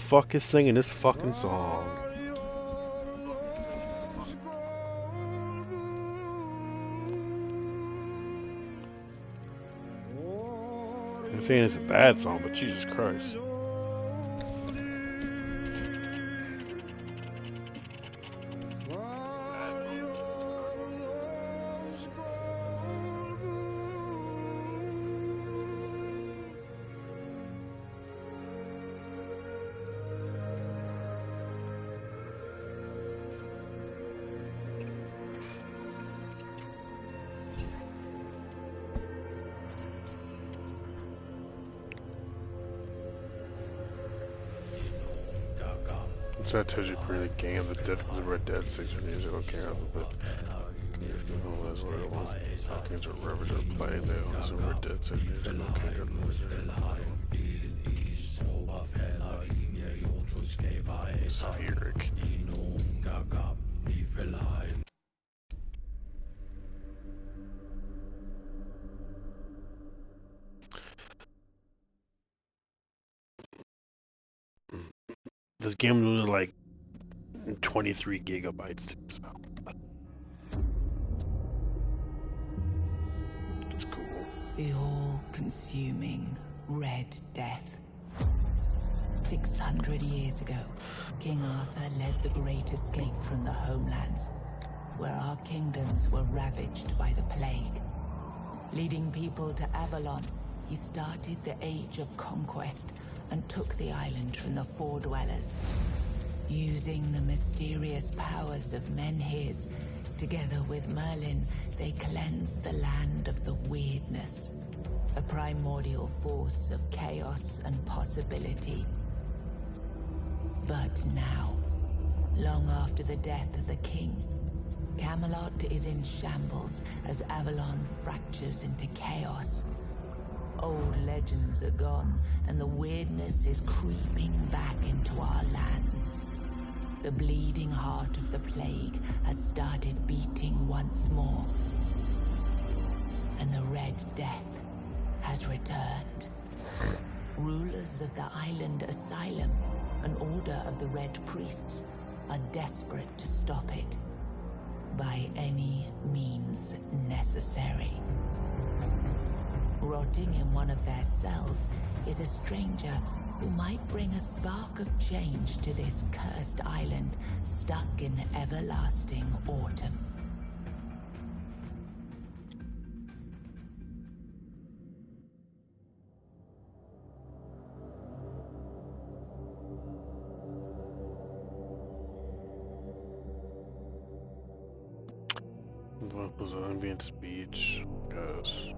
fuck is singing this fucking song? I'm saying it's a bad song, but Jesus Christ. So that tells you pretty the game of the death because the Red Dead 6 music okay but that's what it was. Hawkins or Rivers are playing there on some Red Dead 6 music okay Spheric. This game was like 23 gigabytes too, so it's cool. The all-consuming Red Death. 600 years ago, King Arthur led the Great Escape from the homelands, where our kingdoms were ravaged by the plague. Leading people to Avalon, he started the Age of Conquest and took the island from the Four-Dwellers. Using the mysterious powers of Menhirs, together with Merlin, they cleansed the land of the weirdness, a primordial force of chaos and possibility. But now, long after the death of the king, Camelot is in shambles as Avalon fractures into chaos. Old legends are gone, and the weirdness is creeping back into our lands. The bleeding heart of the plague has started beating once more, and the Red Death has returned. Rulers of the island Asylum, an order of the Red Priests, are desperate to stop it by any means necessary. Rotting in one of their cells is a stranger who might bring a spark of change to this cursed island stuck in everlasting autumn. What was ambient speech? Yes.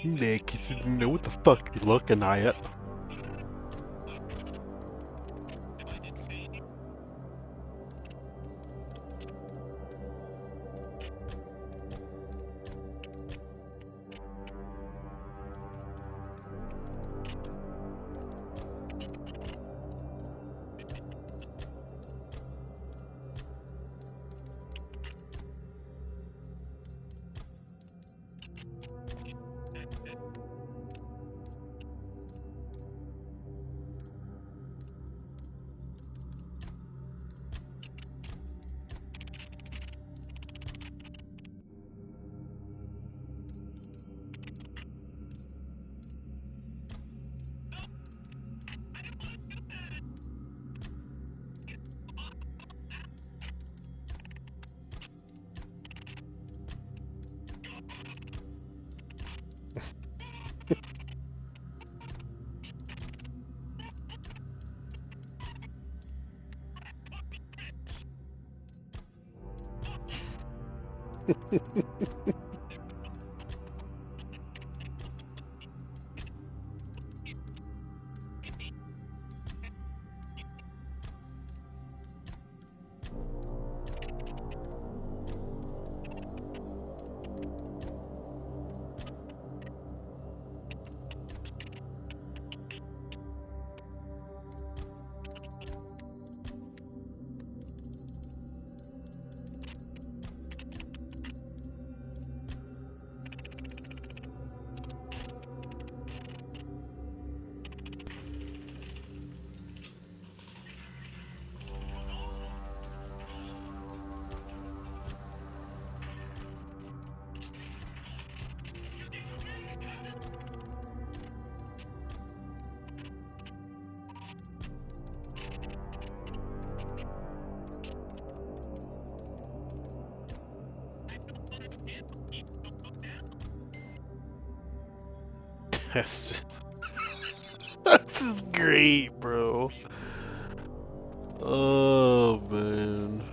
Nick, you know what the fuck you looking at? That's just, that's just great, bro. Oh man.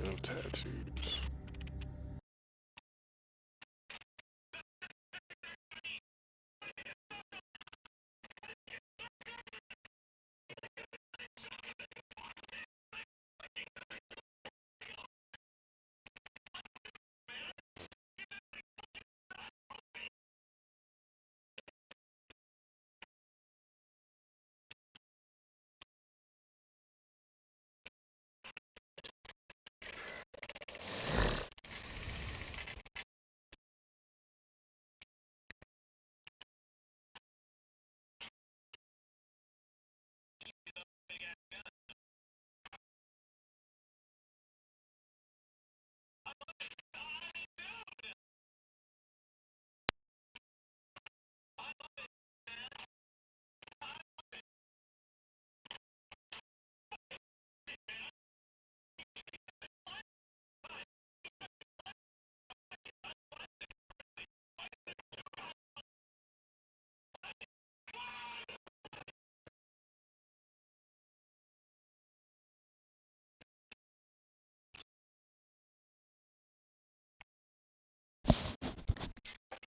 No tattoos.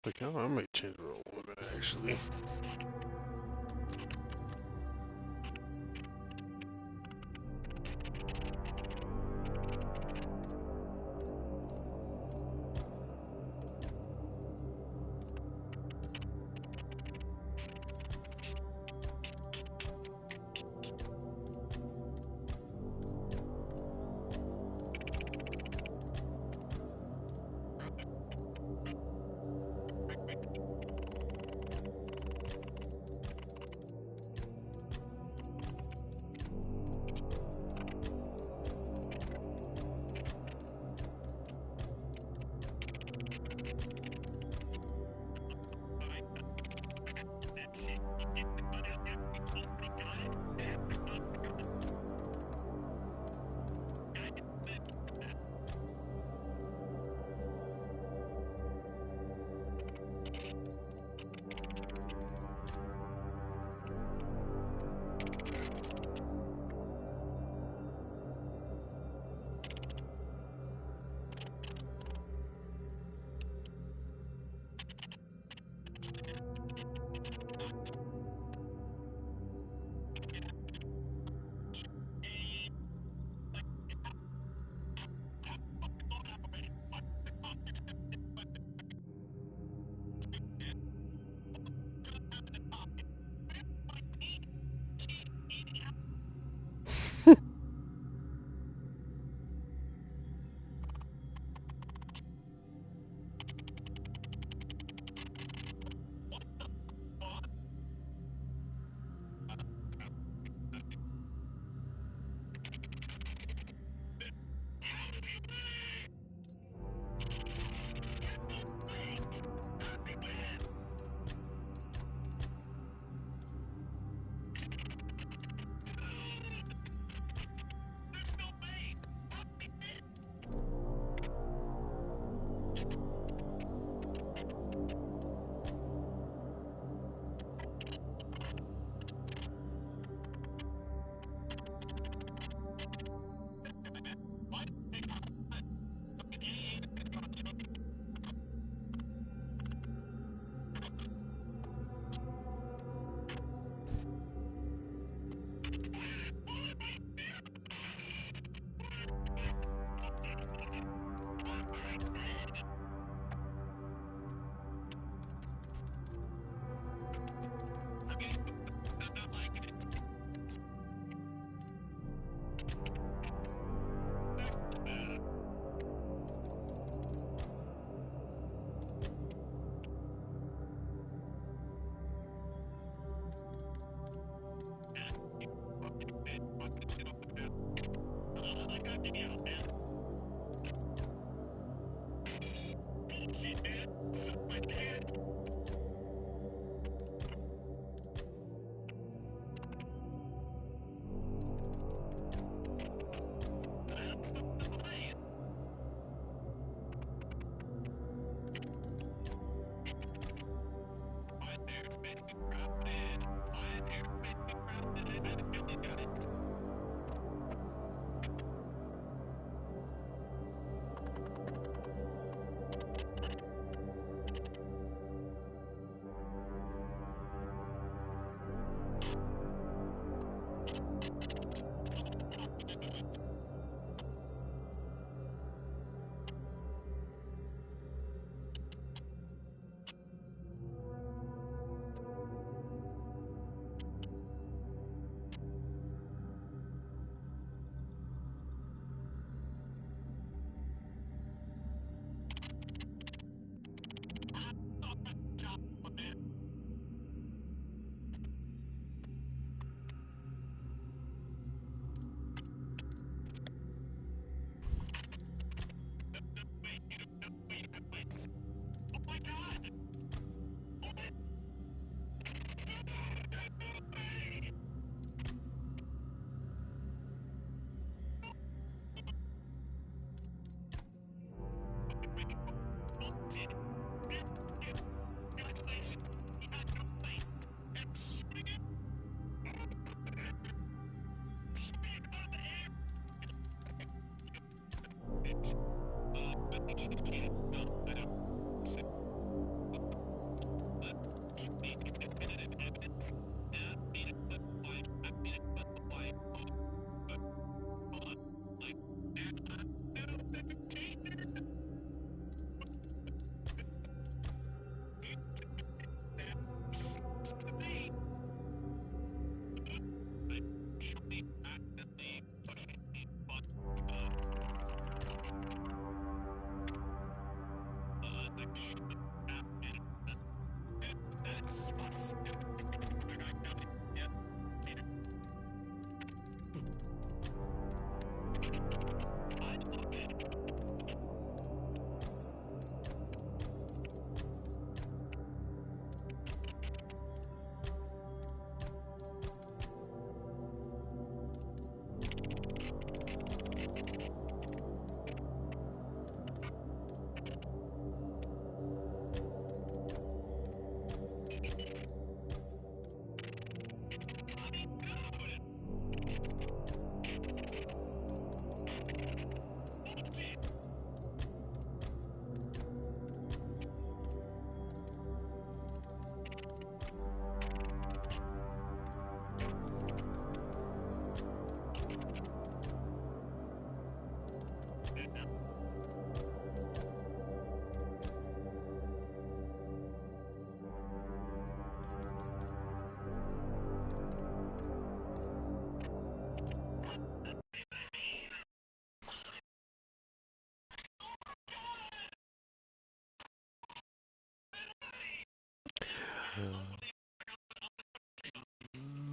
Like, I might change it a little bit actually.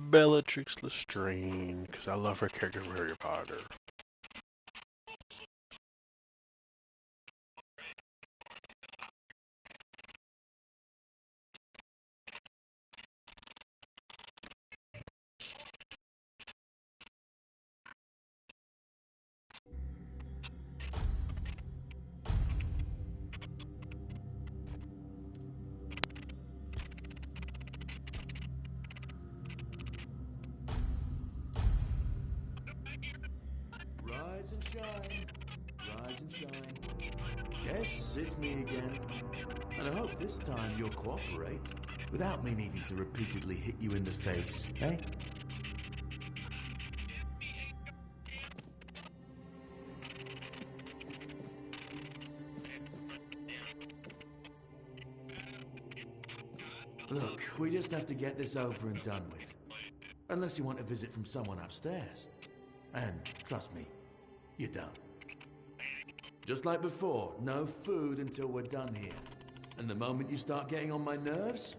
Bellatrix Lestrange, because I love her character from Harry Potter. Rise and shine. Rise and shine. Yes, it's me again. And I hope this time you'll cooperate, without me needing to repeatedly hit you in the face, eh? Look, we just have to get this over and done with. Unless you want a visit from someone upstairs. And, trust me, you don't. Just like before, no food until we're done here. And the moment you start getting on my nerves,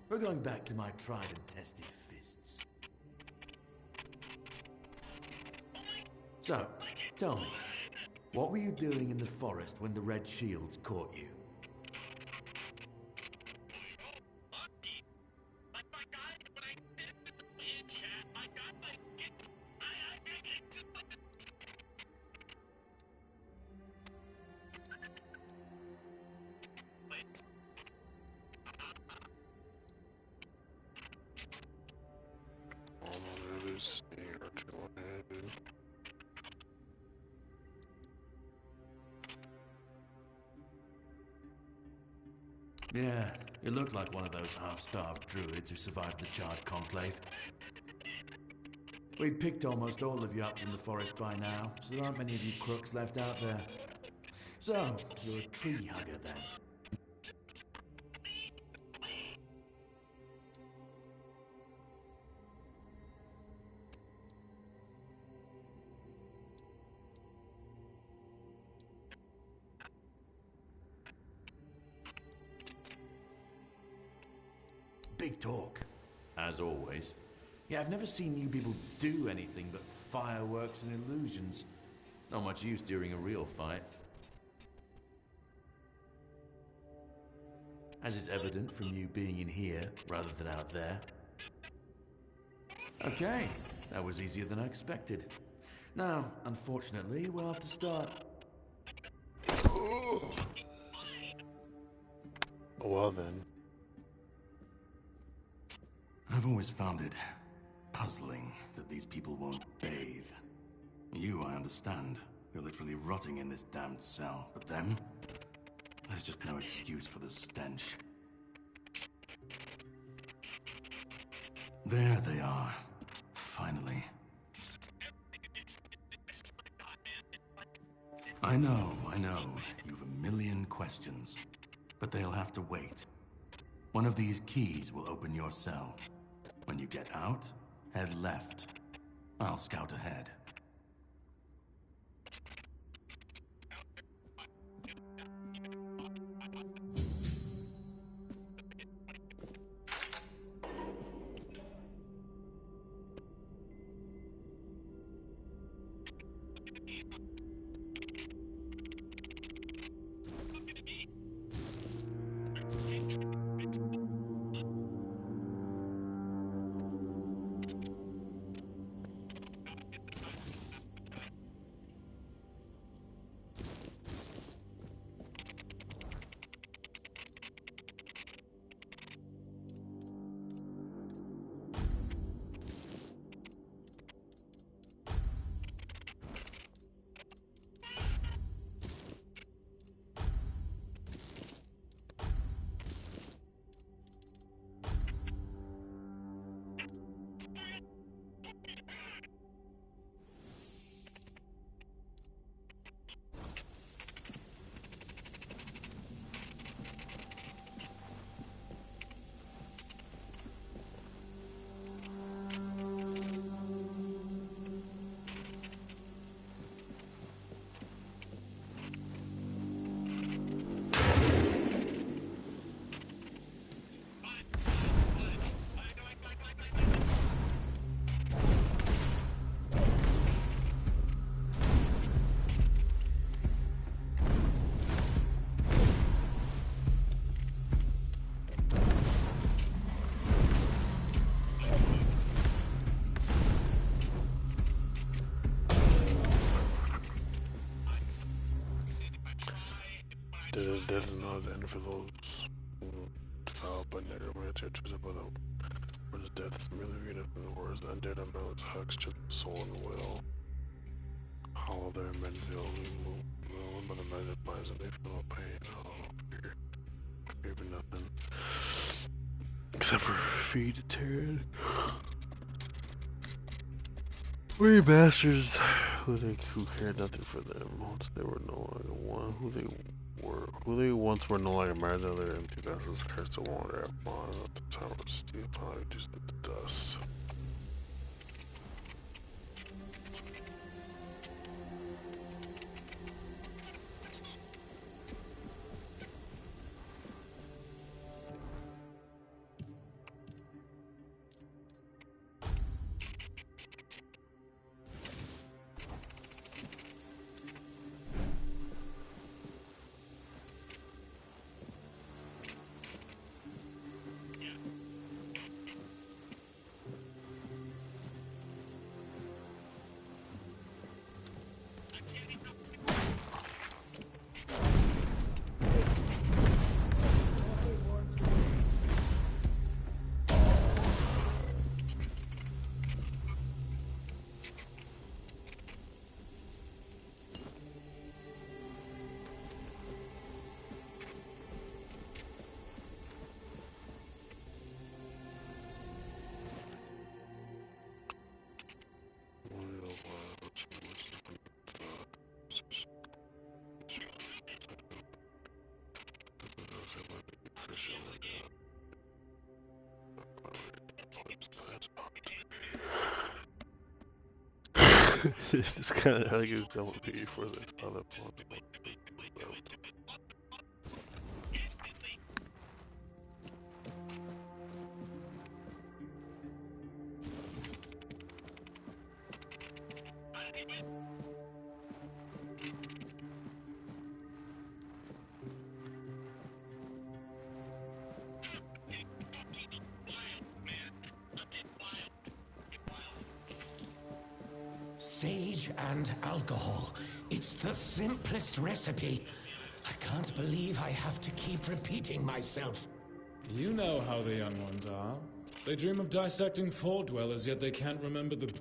we're going back to my tried and tested fists. So, tell me, what were you doing in the forest when the Red Shields caught you? Yeah, you look like one of those half-starved druids who survived the Charred Conclave. We've picked almost all of you up from the forest by now, so there aren't many of you crooks left out there. So, you're a tree hugger then? Big talk, as always. Yeah, I've never seen you people do anything but fireworks and illusions. Not much use during a real fight. As is evident from you being in here rather than out there. Okay, that was easier than I expected. Now, unfortunately, we'll have to start. Well then. I've always found it puzzling that these people won't bathe. You, I understand. You're literally rotting in this damned cell. But them? There's just no excuse for the stench. There they are. Finally. I know. You've a million questions. But they'll have to wait. One of these keys will open your cell. When you get out, head left. I'll scout ahead. Death is not the end for those who devout by necromancy or twisted by the words of death, merely read up in the words the undead unbalance hugs to the soul and will. Hollow their men feel moved by the magic minds and they feel no pain, hollow fear, for nothing. Except for feet to tear it. We bastards who cared nothing for them once they were no longer one who they once were no longer married to other in 2000s cursed to wander Avalon at the time of steel pile reduced into dust. It's kind of like it was done with me for this other one. Sage and alcohol. It's the simplest recipe. I can't believe I have to keep repeating myself. You know how the young ones are. They dream of dissecting Fort Dwellers, yet they can't remember the...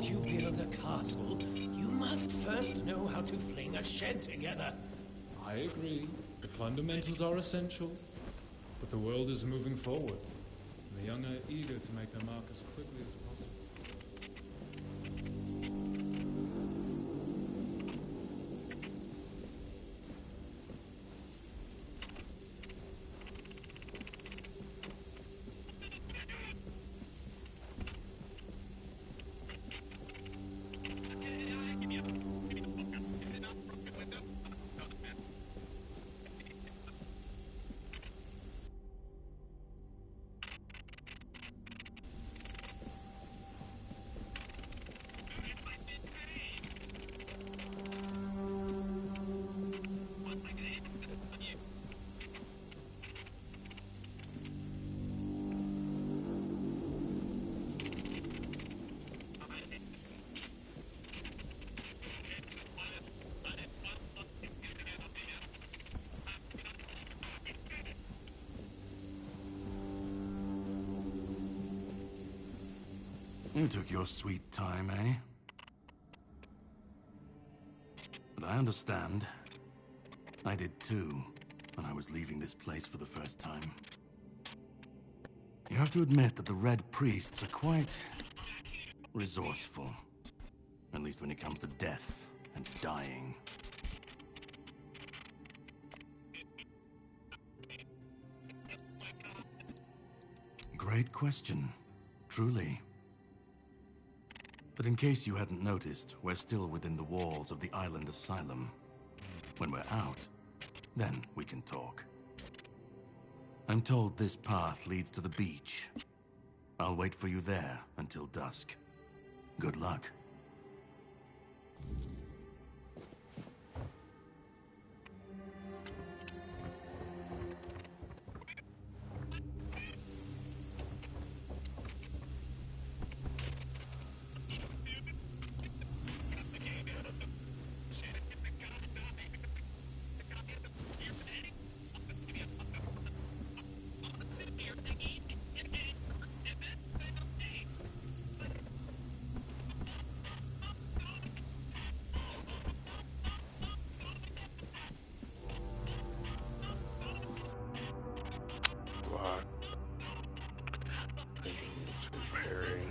before you build a castle, you must first know how to fling a shed together. I agree. The fundamentals are essential. But the world is moving forward. And the young are eager to make their mark as quickly as possible. You took your sweet time, eh? But I understand. I did too, when I was leaving this place for the first time. You have to admit that the Red Priests are quite resourceful. At least when it comes to death and dying. Great question, truly. But in case you hadn't noticed, we're still within the walls of the island asylum. When we're out, then we can talk. I'm told this path leads to the beach. I'll wait for you there until dusk. Good luck. Lock. Repairing.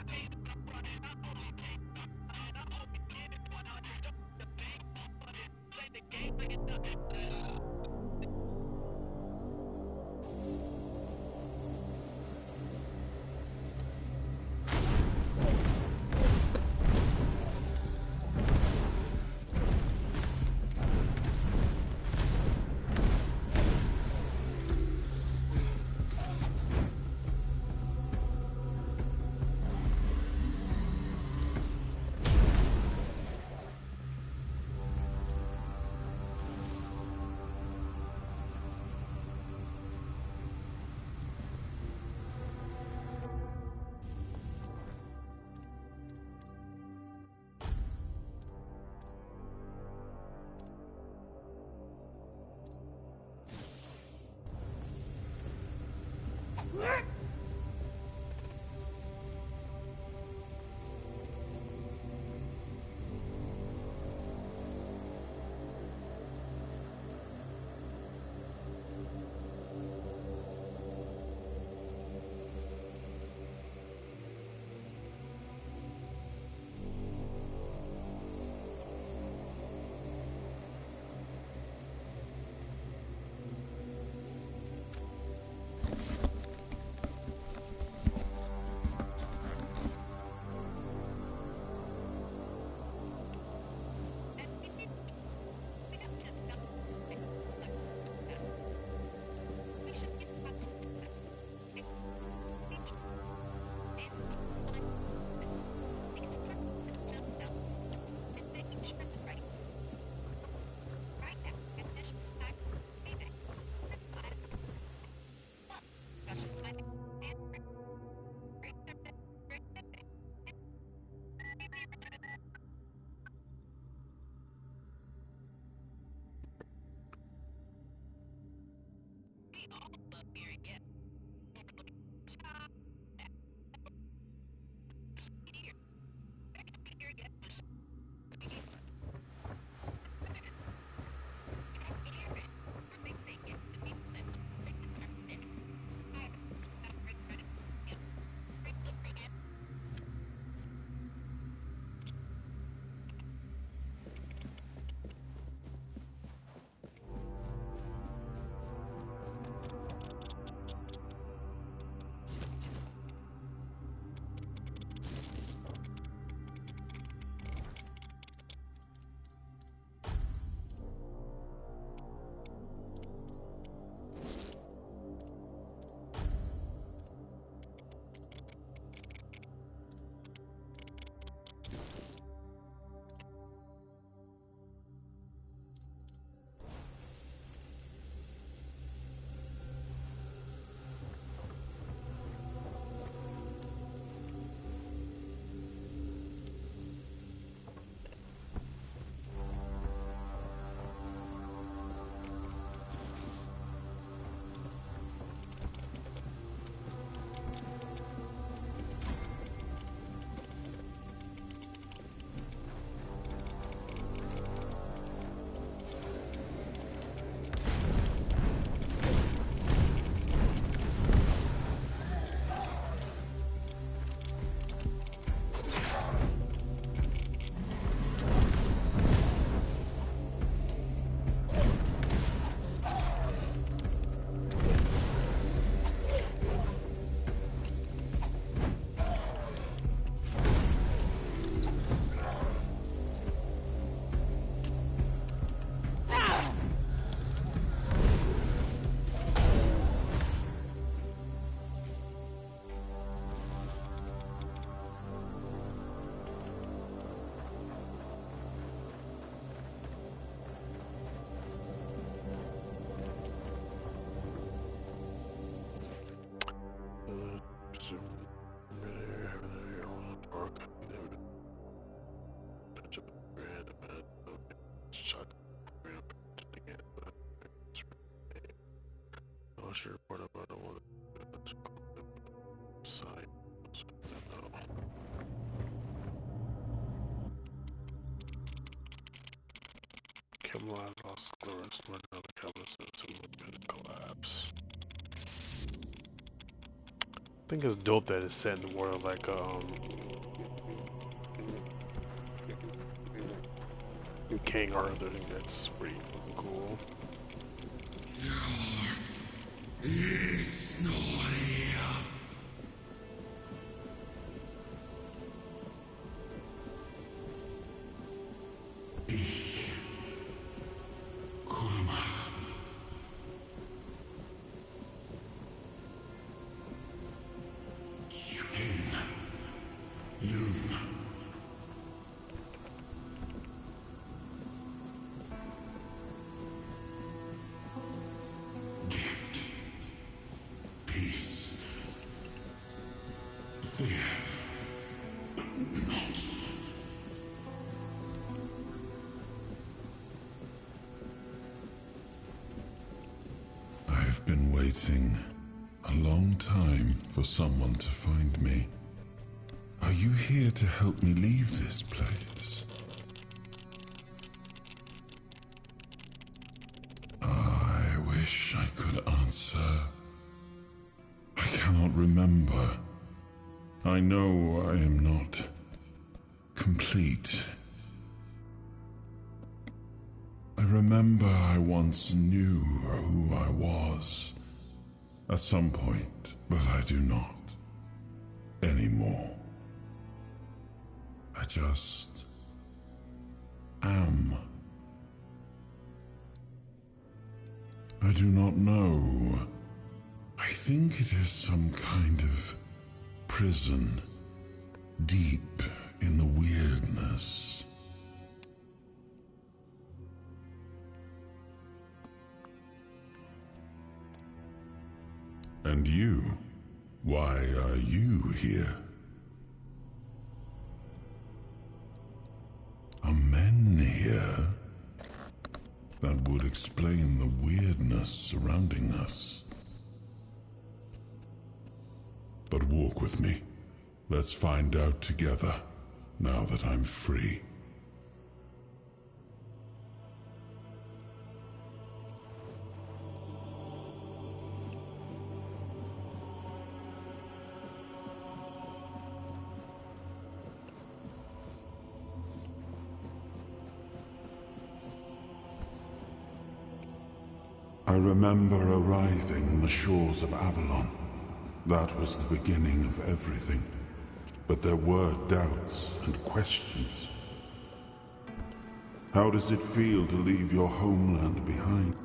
should report about a woman side. Camelot has lost Glorious when another cabinet system would collapse. I think it's dope that it's set in the world like King Arthur. I think that's pretty cool. It's not here. Be Kurma. Yukin. Yun. Gift. Peace. Fear. Not. I've been waiting a long time for someone to find me. Are you here to help me leave this place? I wish I could answer. I cannot remember. I know I am not complete. I remember I once knew who I was at some point, but I do not anymore. I just am. I do not know. I think it is some kind of prison deep in the weirdness. And you? Why are you here? Are men here? That would explain the weirdness surrounding us. But walk with me. Let's find out together, now that I'm free. I remember arriving on the shores of Avalon. That was the beginning of everything. But there were doubts and questions. How does it feel to leave your homeland behind?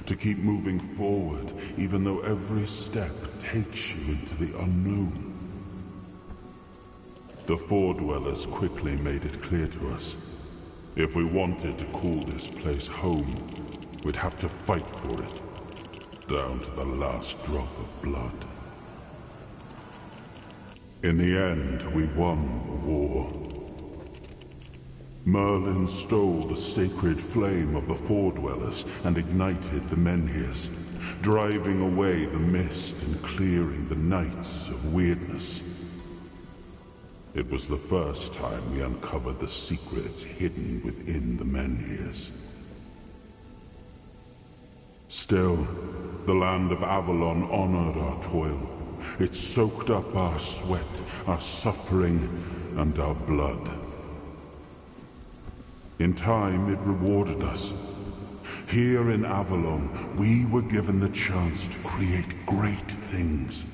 To keep moving forward, even though every step takes you into the unknown. The Four Dwellers quickly made it clear to us. If we wanted to call this place home, we'd have to fight for it, down to the last drop of blood. In the end, we won the war. Merlin stole the sacred flame of the Four Dwellers and ignited the menhirs, driving away the mist and clearing the nights of weirdness. It was the first time we uncovered the secrets hidden within the menhirs. Still, the land of Avalon honored our toil. It soaked up our sweat, our suffering, and our blood. In time, it rewarded us. Here in Avalon, we were given the chance to create great things.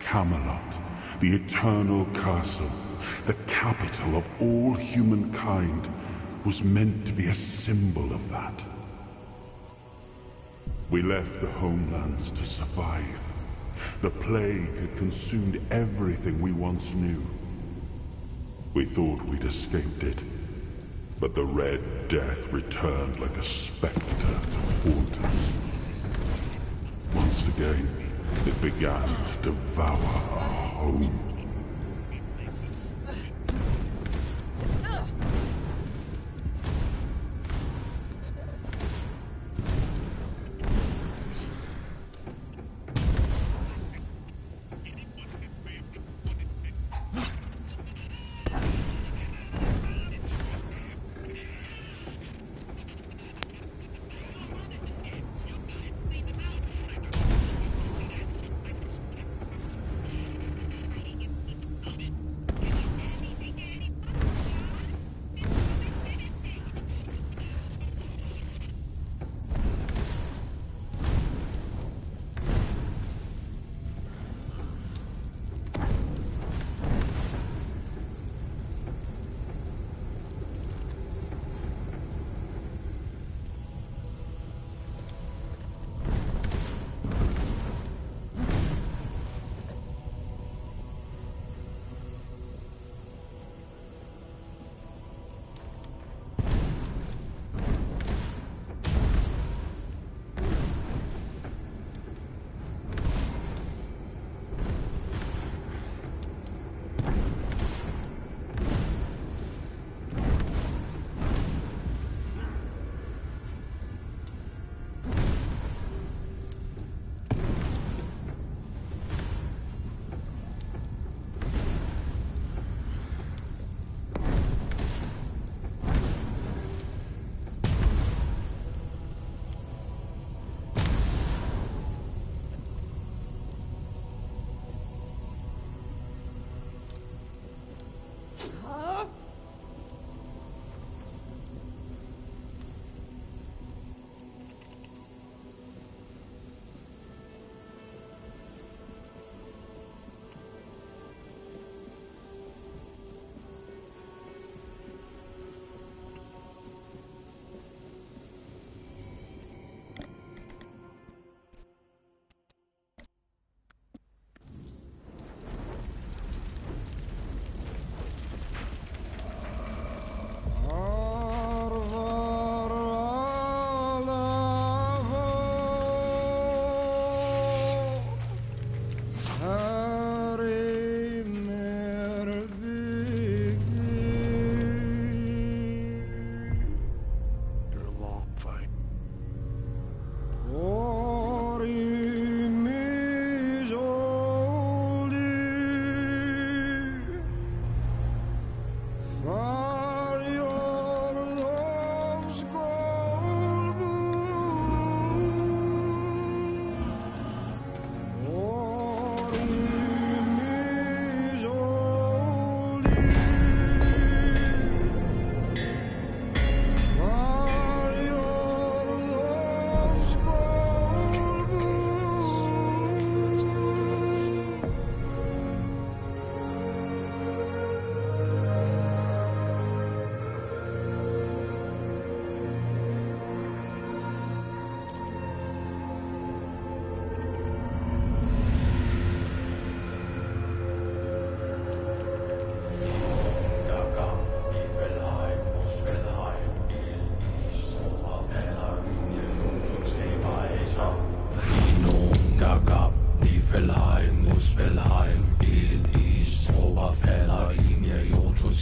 Camelot, the eternal castle, the capital of all humankind, was meant to be a symbol of that. We left the homelands to survive. The plague had consumed everything we once knew. We thought we'd escaped it, but the Red Death returned like a specter to haunt us. Once again, it began to devour our home.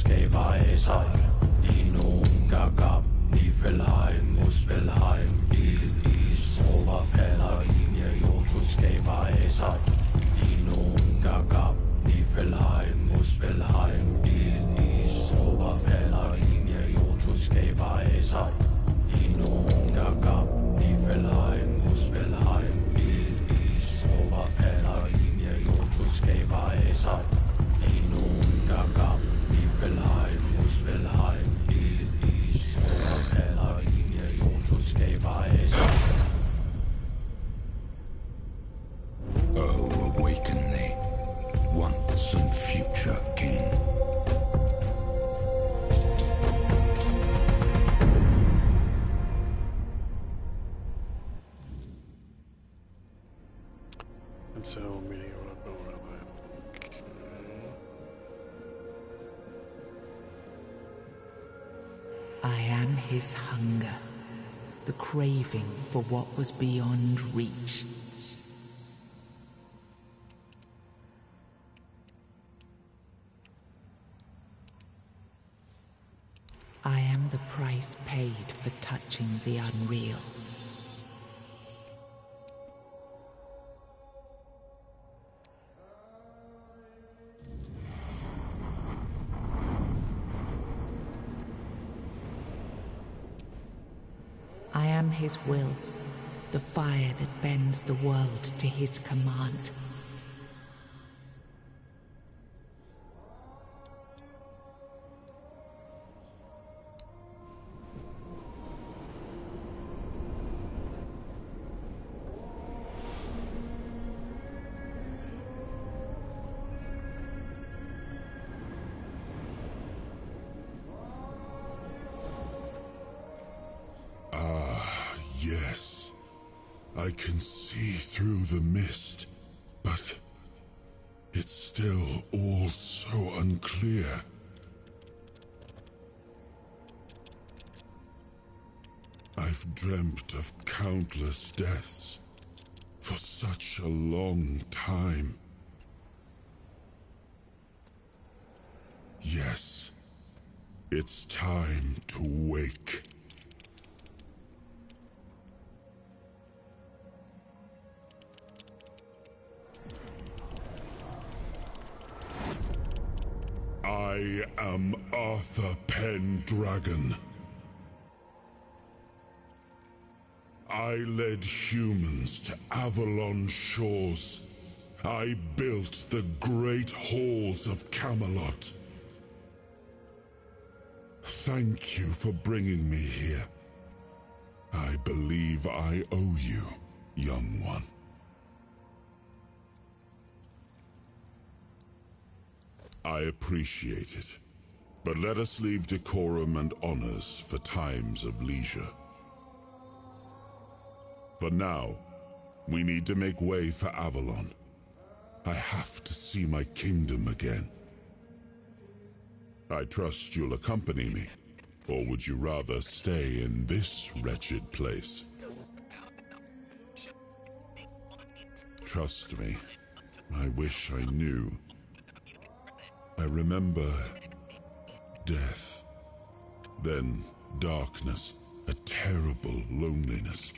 Skævaesar, Dino Gagab, Nifelheim, Musfelheim, Is, Overfalder, Inje, Jotun Skævaesar, Dino Gagab, Nifelheim, Musfelheim, Is, Overfalder, Inje, Jotun Skævaesar, Dino Gagab, Nifelheim, Musfelheim, Is, Overfalder, Inje, Jotun Skævaesar, Dino Gagab, Nifelheim, Musfelheim, Is, Overfalder, Inje, Jotun Skævaesar. Oh, awaken thee, once and future king. And so, meeting you up over there. Okay. I am his hunger, the craving for what was beyond reach. I am the price paid for touching the unreal. I am his will, the fire that bends the world to his command. Yes, I can see through the mist, but it's still all so unclear. I've dreamt of countless deaths for such a long time. Yes, it's time to wake. I am Arthur Pendragon. I led humans to Avalon shores. I built the great halls of Camelot. Thank you for bringing me here. I believe I owe you, young one. I appreciate it, but let us leave decorum and honors for times of leisure. For now, we need to make way for Avalon. I have to see my kingdom again. I trust you'll accompany me, or would you rather stay in this wretched place? Trust me, I wish I knew. I remember death, then darkness, a terrible loneliness.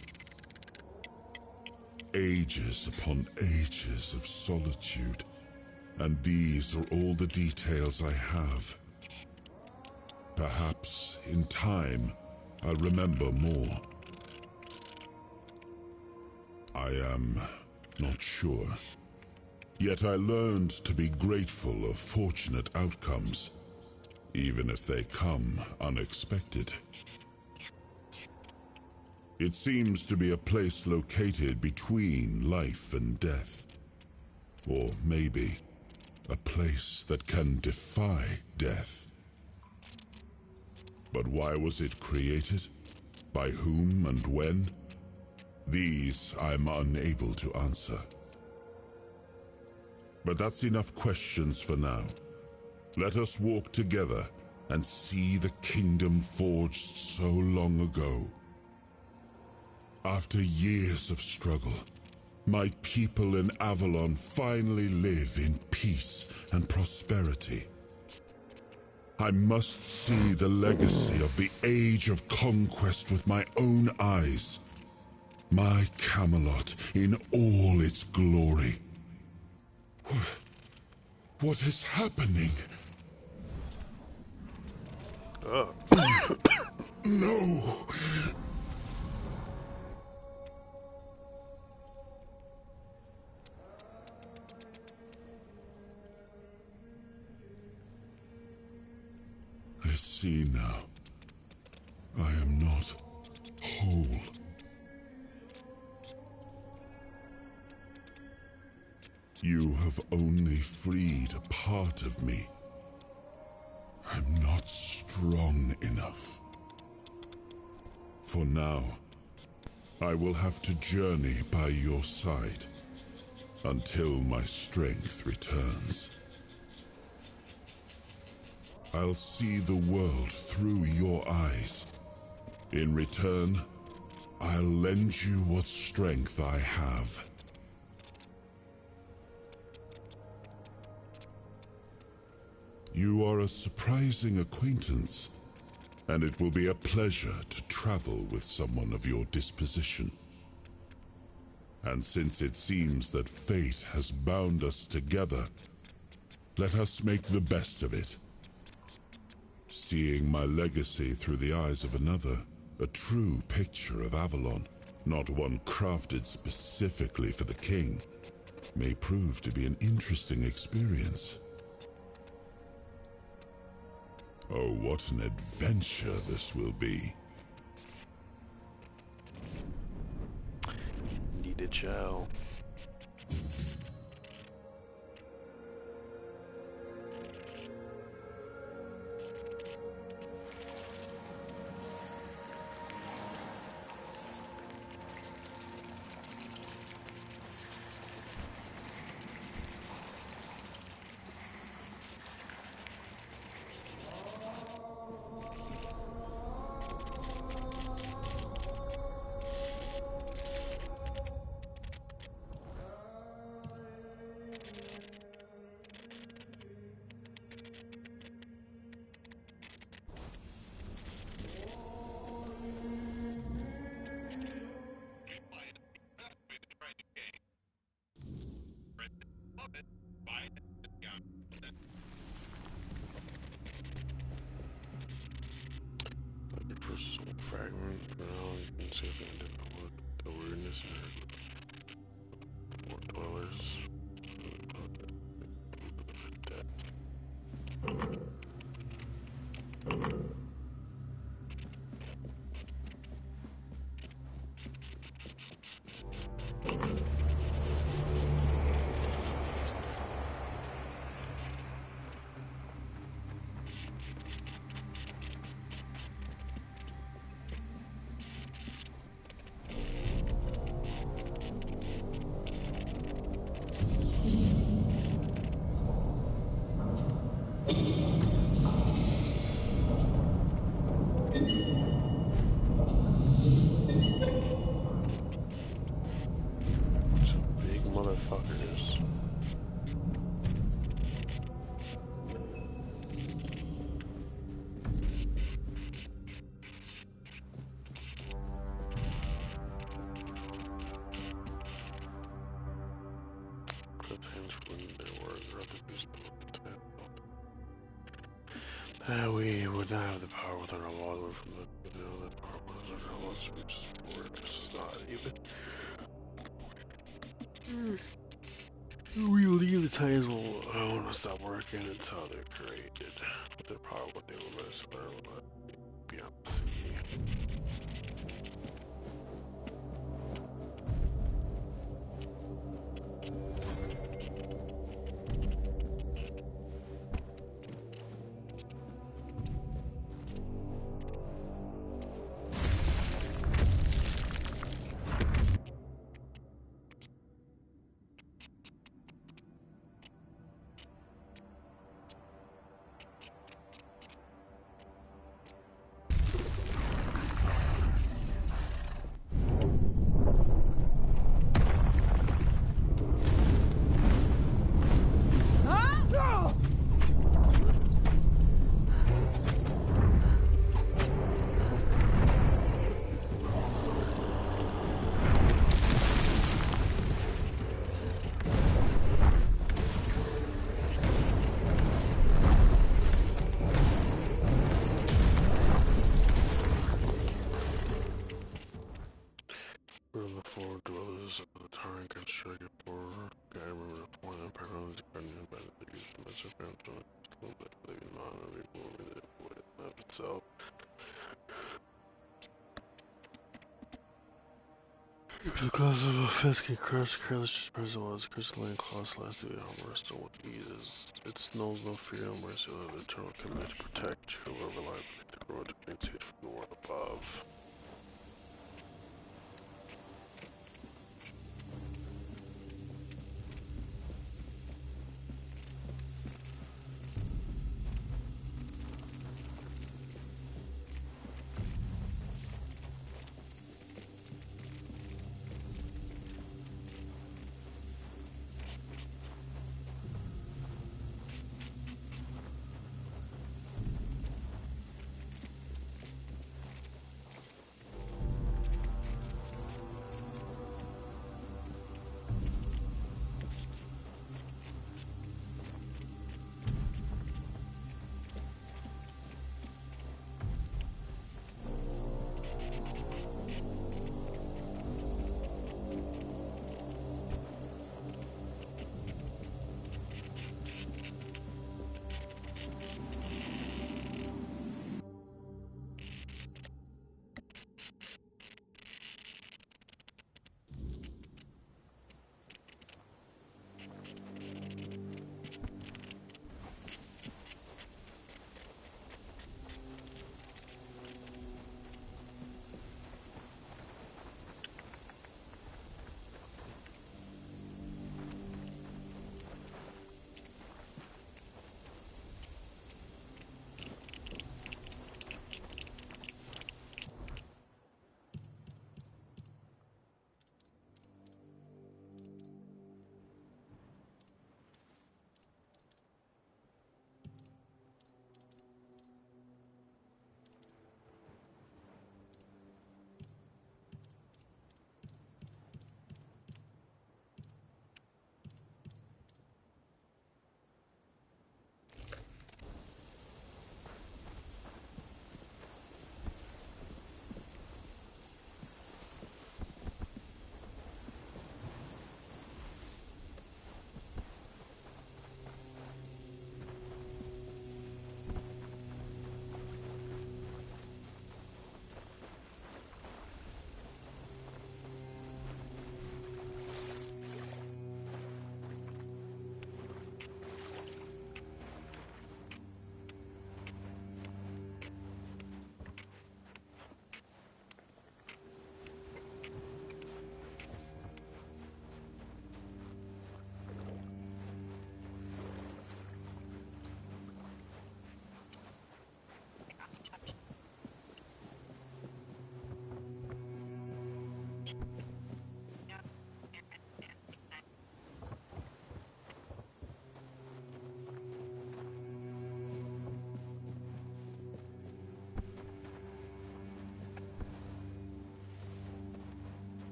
Ages upon ages of solitude, and these are all the details I have. Perhaps, in time, I'll remember more. I am not sure. Yet I learned to be grateful of fortunate outcomes, even if they come unexpected. It seems to be a place located between life and death. Or maybe a place that can defy death. But why was it created? By whom and when? These I'm unable to answer. But that's enough questions for now. Let us walk together and see the kingdom forged so long ago. After years of struggle, my people in Avalon finally live in peace and prosperity. I must see the legacy of the Age of Conquest with my own eyes. My Camelot in all its glory. What is happening? No! I see now. I am not whole. You have only freed a part of me. I'm not strong enough. For now, I will have to journey by your side until my strength returns. I'll see the world through your eyes. In return, I'll lend you what strength I have. You are a surprising acquaintance, and it will be a pleasure to travel with someone of your disposition. And since it seems that fate has bound us together, let us make the best of it. Seeing my legacy through the eyes of another, a true picture of Avalon, not one crafted specifically for the king, may prove to be an interesting experience. Oh, what an adventure this will be. Need a chow. Looking for soul fragment. Now you can see if I can the weirdness or more dwellers. Big motherfuckers. Cliffhangs when there were other visible. We would not have the power within our laws from the power within our laws, which is forward. This is not even. We leave the times will want to stop working until they're created. With their power, what they will rest will not beyond the sea. Remove the map itself. Because of offense can crush careless just present was crystalline claws last to armor still with ease. It knows no fear or mercy of the eternal commit to protect you or rely the road to bring to from the world above.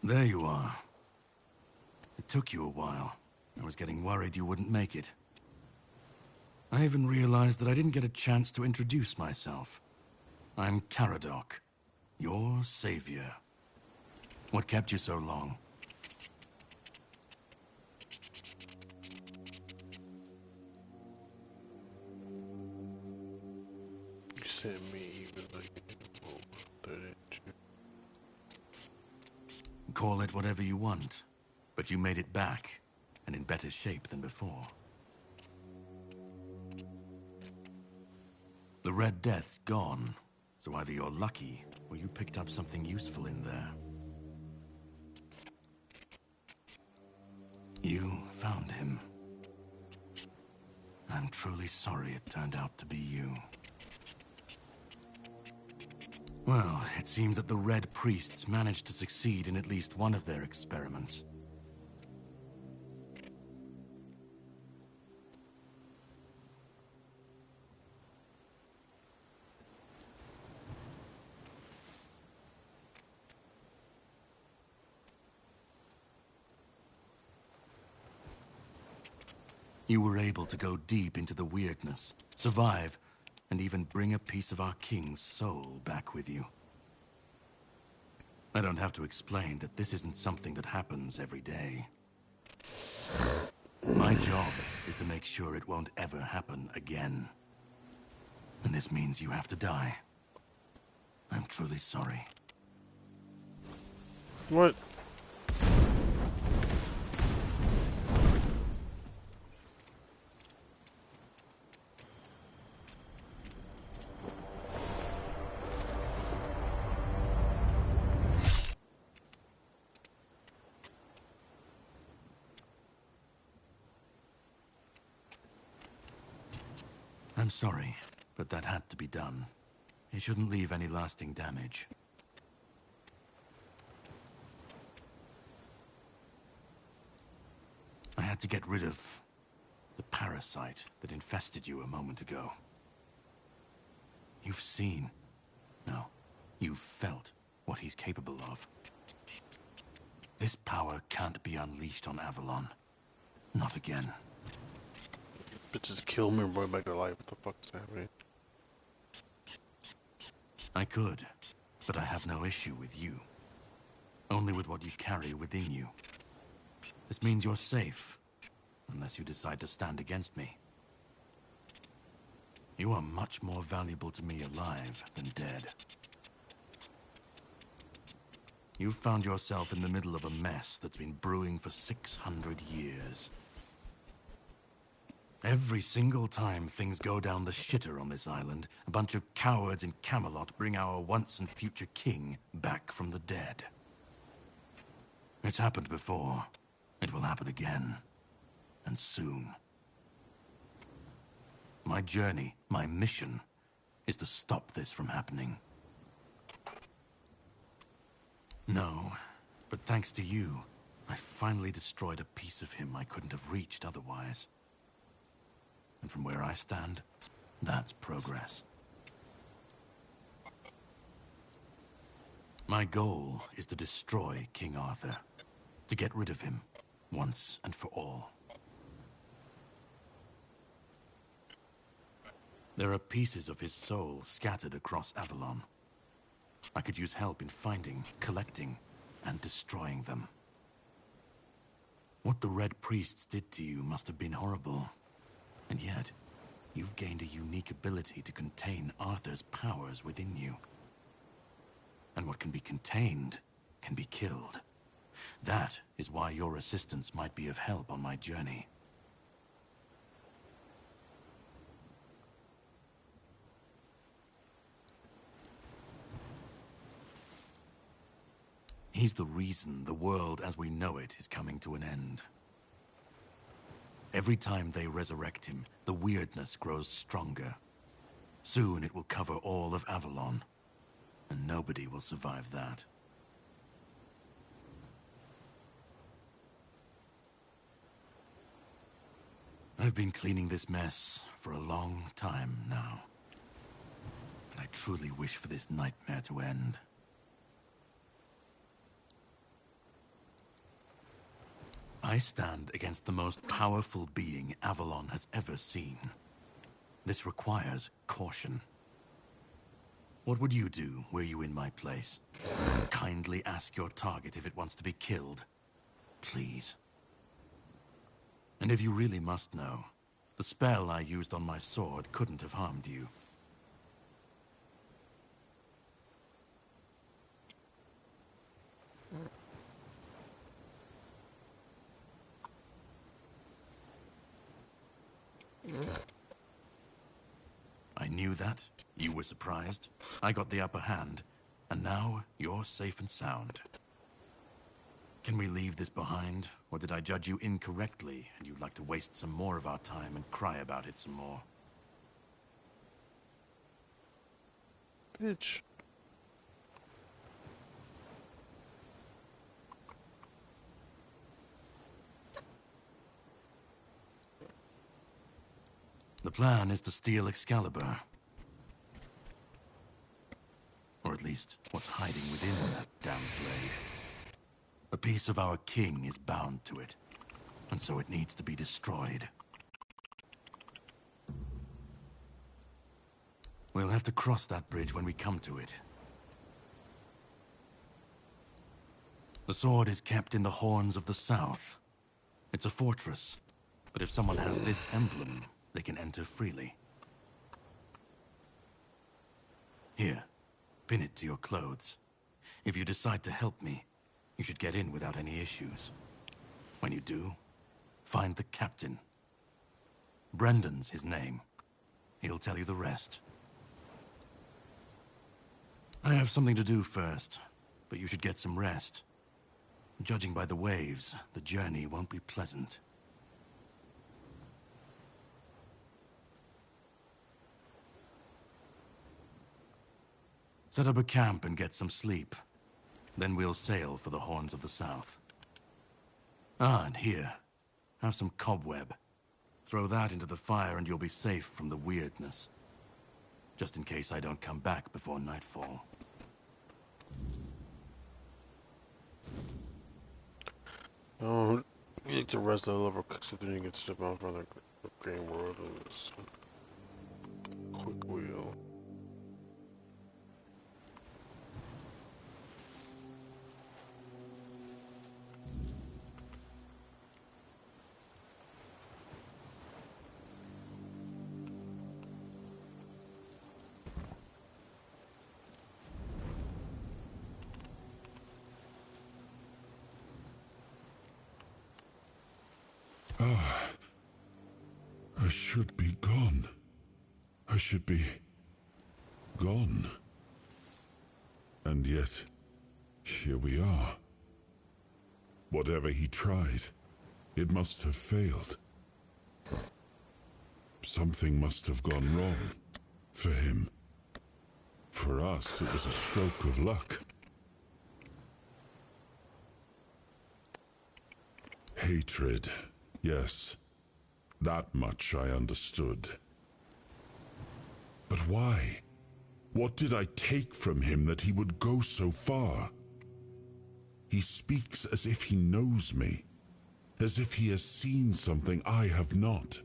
There you are. It took you a while. I was getting worried you wouldn't make it. I even realized that I didn't get a chance to introduce myself. I'm Caradoc, your savior. What kept you so long? You sent me even though you didn't move, didn't you? Call it whatever you want, but you made it back, and in better shape than before. The Red Death's gone, so either you're lucky, or you picked up something useful in there. You found him. I'm truly sorry it turned out to be you. Well, it seems that the Red Priests managed to succeed in at least one of their experiments. You were able to go deep into the weirdness, survive, and even bring a piece of our king's soul back with you. I don't have to explain that this isn't something that happens every day. My job is to make sure it won't ever happen again. And this means you have to die. I'm truly sorry. What? I'm sorry, but that had to be done. It shouldn't leave any lasting damage. I had to get rid of the parasite that infested you a moment ago. You've seen, no, you've felt what he's capable of. This power can't be unleashed on Avalon. Not again. Bitches kill me and bring back to life. What the fuck is happening? I could, but I have no issue with you. Only with what you carry within you. This means you're safe, unless you decide to stand against me. You are much more valuable to me alive than dead. You've found yourself in the middle of a mess that's been brewing for 600 years. Every single time things go down the shitter on this island, a bunch of cowards in Camelot bring our once and future king back from the dead. It's happened before. It will happen again. And soon. My journey, my mission, is to stop this from happening. No, but thanks to you, I finally destroyed a piece of him I couldn't have reached otherwise. And from where I stand, that's progress. My goal is to destroy King Arthur, to get rid of him, once and for all. There are pieces of his soul scattered across Avalon. I could use help in finding, collecting, and destroying them. What the Red Priests did to you must have been horrible. And yet, you've gained a unique ability to contain Arthur's powers within you. And what can be contained can be killed. That is why your assistance might be of help on my journey. He's the reason the world as we know it is coming to an end. Every time they resurrect him, the weirdness grows stronger. Soon it will cover all of Avalon, and nobody will survive that. I've been cleaning this mess for a long time now, and I truly wish for this nightmare to end. I stand against the most powerful being Avalon has ever seen. This requires caution. What would you do were you in my place? Kindly ask your target if it wants to be killed. Please. And if you really must know, the spell I used on my sword couldn't have harmed you. I knew that. You were surprised. I got the upper hand. And now, you're safe and sound. Can we leave this behind? Or did I judge you incorrectly, and you'd like to waste some more of our time and cry about it some more? Bitch. The plan is to steal Excalibur. Or at least, what's hiding within that damned blade. A piece of our king is bound to it, and so it needs to be destroyed. We'll have to cross that bridge when we come to it. The sword is kept in the Horns of the South. It's a fortress, but if someone has this emblem, they can enter freely. Here, pin it to your clothes. If you decide to help me, you should get in without any issues. When you do, find the captain. Brendan's his name. He'll tell you the rest. I have something to do first, but you should get some rest. Judging by the waves, the journey won't be pleasant. Set up a camp and get some sleep. Then we'll sail for the Horns of the South. Ah, and here, have some cobweb. Throw that into the fire and you'll be safe from the weirdness. Just in case I don't come back before nightfall. Oh, we need to rest a little considering it's step out from the game world is quick wheel. I should be gone. I should be gone. And yet, here we are. Whatever he tried, it must have failed. Something must have gone wrong. For him. For us, it was a stroke of luck. Hatred, yes. That much I understood. But why? What did I take from him that he would go so far? He speaks as if he knows me, as if he has seen something I have not.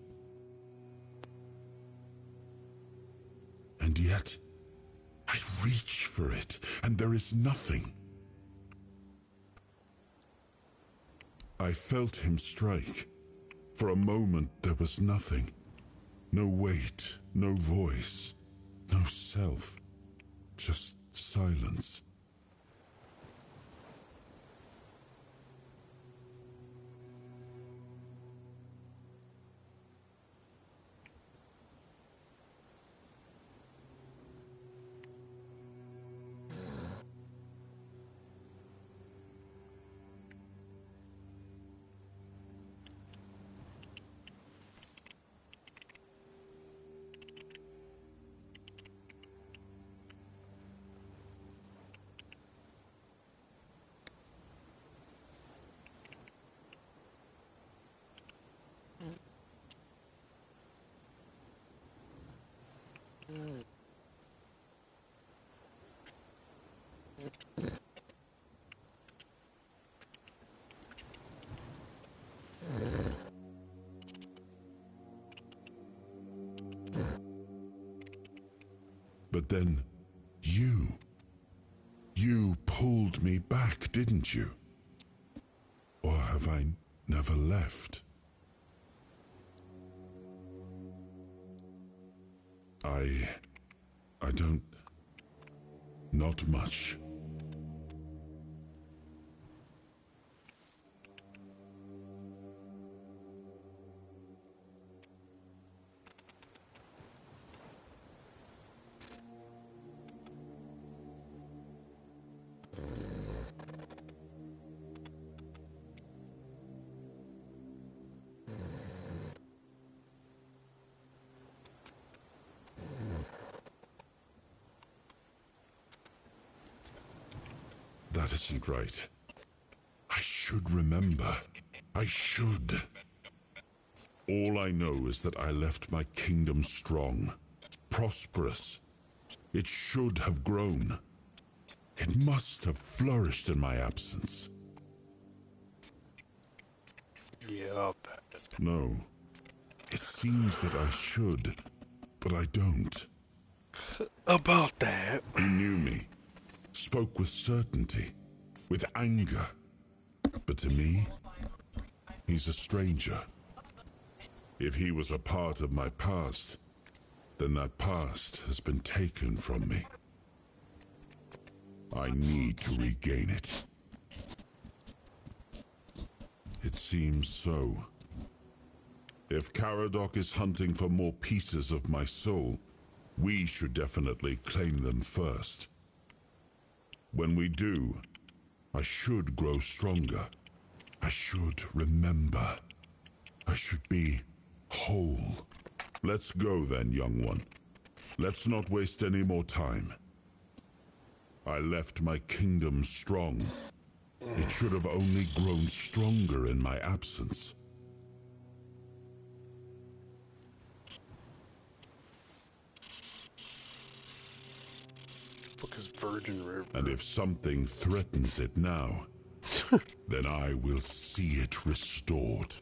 And yet, I reach for it, and there is nothing. I felt him strike. For a moment, there was nothing. No weight, no voice, no self. Just silence. But then, you pulled me back, didn't you? Or have I never left? I don't... Not much. That isn't right. I should remember. I should. All I know is that I left my kingdom strong, prosperous. It should have grown. It must have flourished in my absence. Yeah. No. It seems that I should, but I don't. About that. He knew me. Spoke with certainty, with anger, But to me, he's a stranger. If he was a part of my past, then that past has been taken from me. I need to regain it. It seems so. If Caradoc is hunting for more pieces of my soul, we should definitely claim them first. When we do, I should grow stronger. I should remember. I should be whole. Let's go then, young one. Let's not waste any more time. I left my kingdom strong. It should have only grown stronger in my absence. Book is Virgin River. And if something threatens it now, then I will see it restored.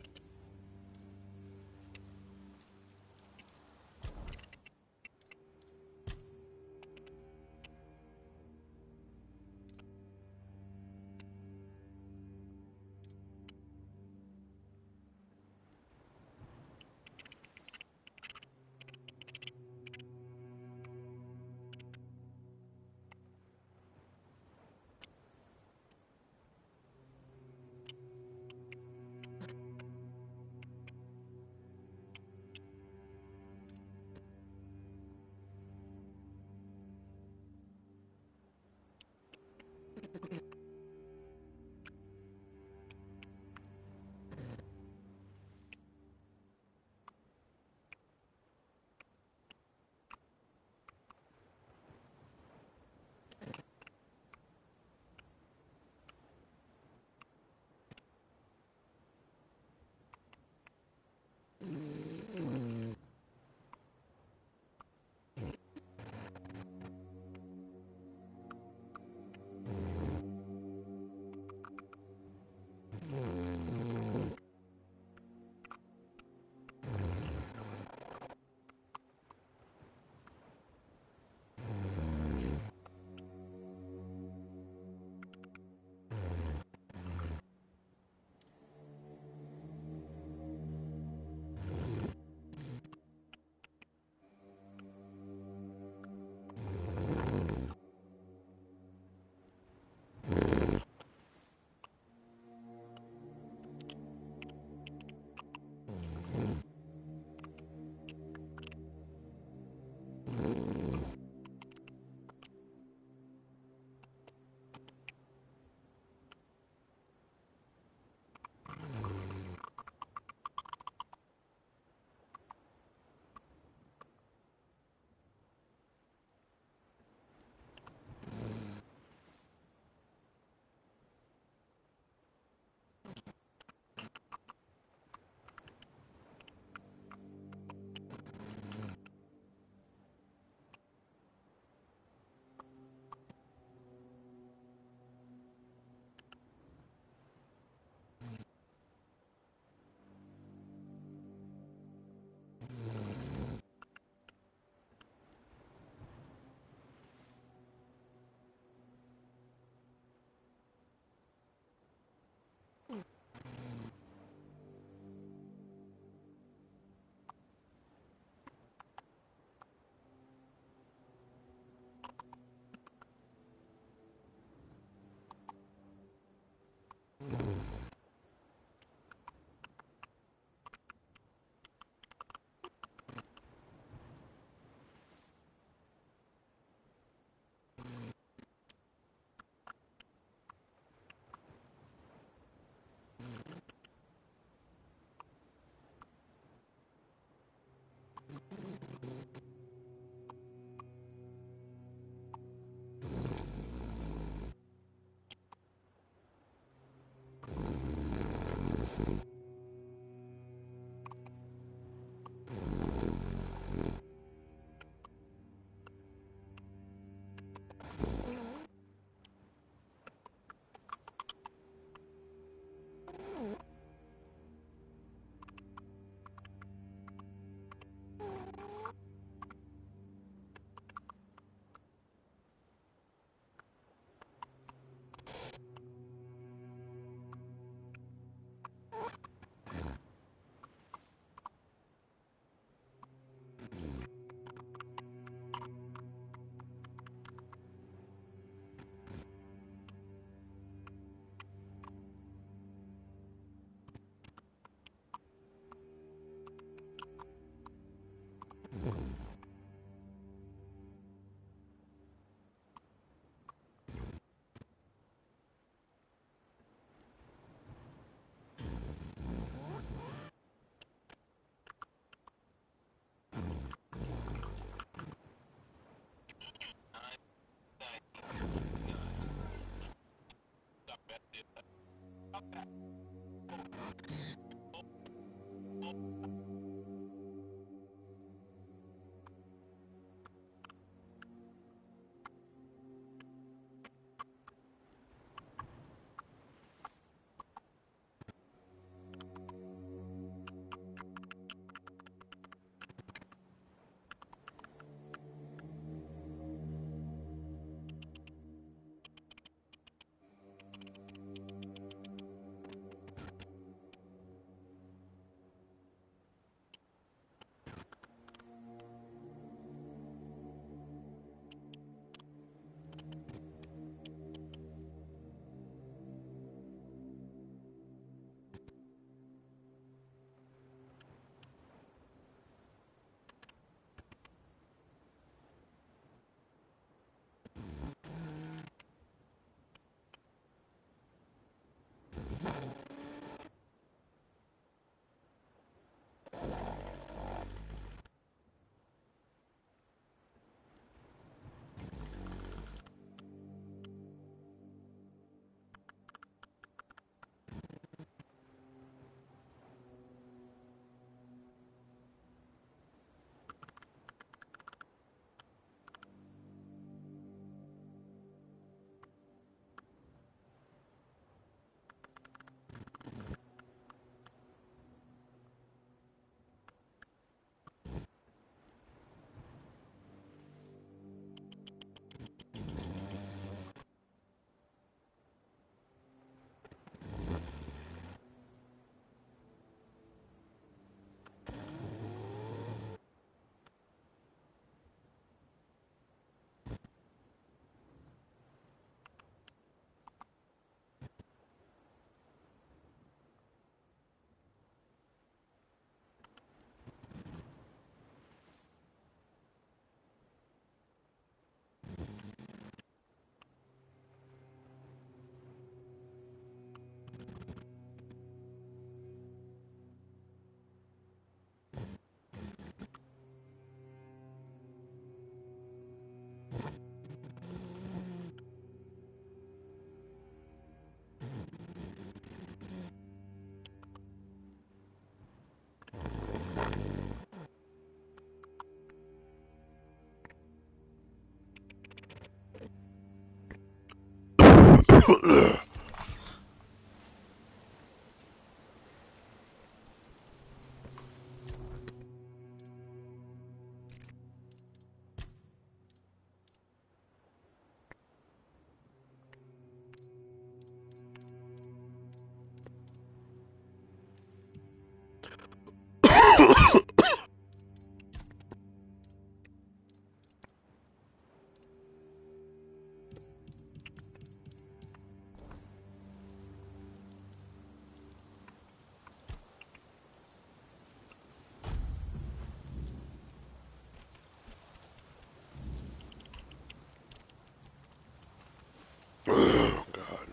Oh, God.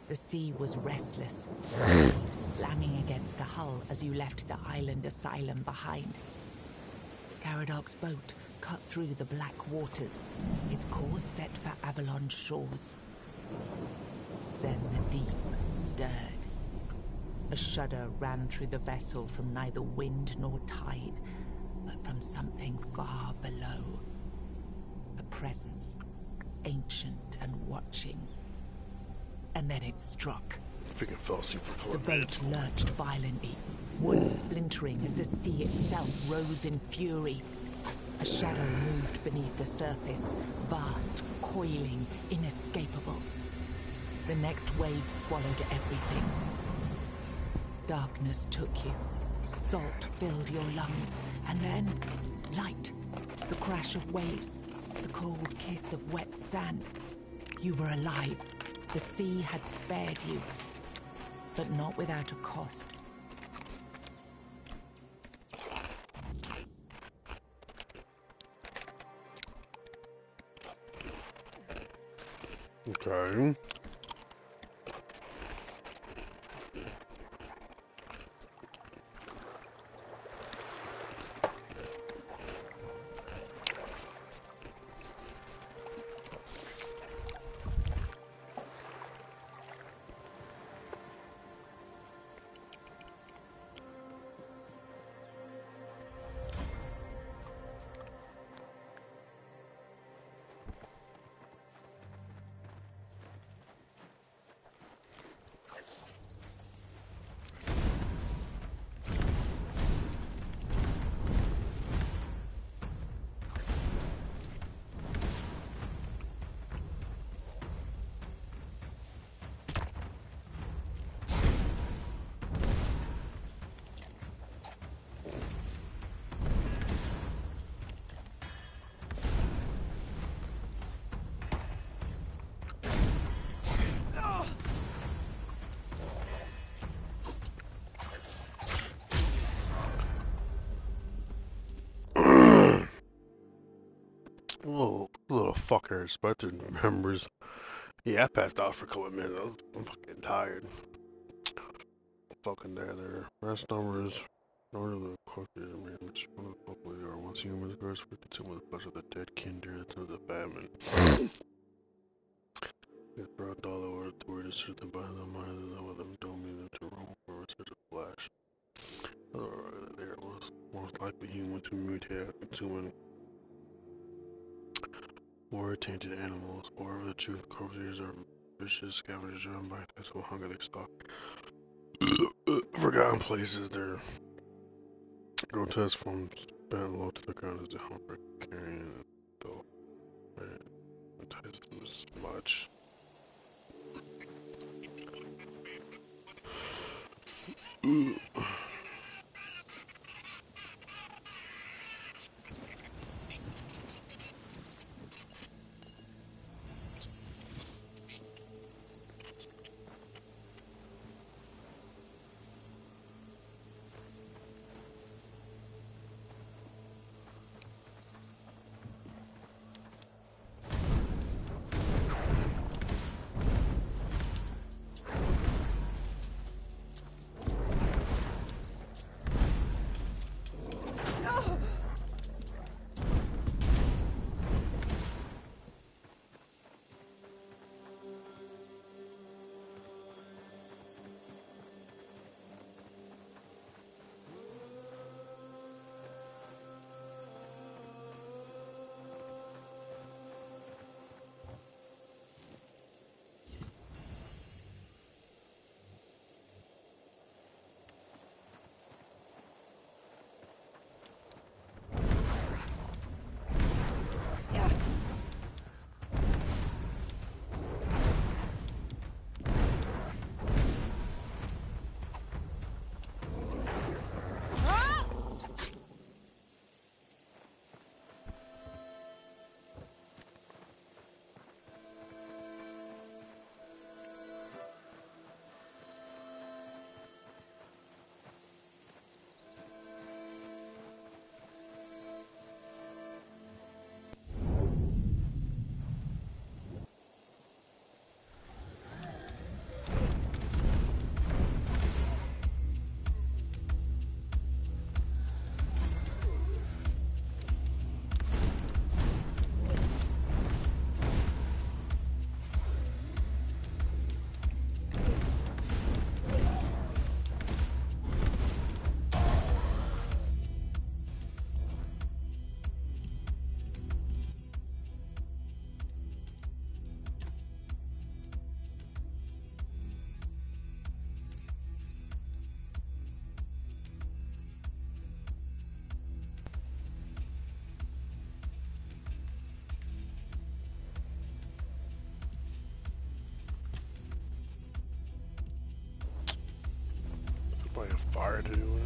The sea was restless, waves slamming against the hull as you left the island asylum behind. Garadoc's boat cut through the black waters, its course set for Avalon's shores. Then the deep stirred. A shudder ran through the vessel from neither wind nor tide, but from something far below. A presence, ancient and watching. And then it struck. I think it fell asleep for The boat lurched violently, wood splintering as the sea itself rose in fury. A shadow moved beneath the surface, vast, coiling, inescapable. The next wave swallowed everything. Darkness took you. Salt filled your lungs, and then light. The crash of waves, the cold kiss of wet sand. You were alive. The sea had spared you, but not without a cost. Okay. Little fuckers, but the members. Yeah, I passed out for a couple of minutes. I'm fucking tired. Fucking there. Rest numbers. In order to cook the arrangements, hopefully are once humans grows with the tomb of the flesh of the dead kindred to the famine. It brought all over the word is certain by the mind of them don't mean to roam for such a flash. There was most likely human to mutate into more tainted animals, or the truth corpses are vicious scavengers driven by physical hunger they stalk. Forgotten places, their grotesque forms bent low to the ground as the hunger carrying it, though it enticed them as much. fire to do it.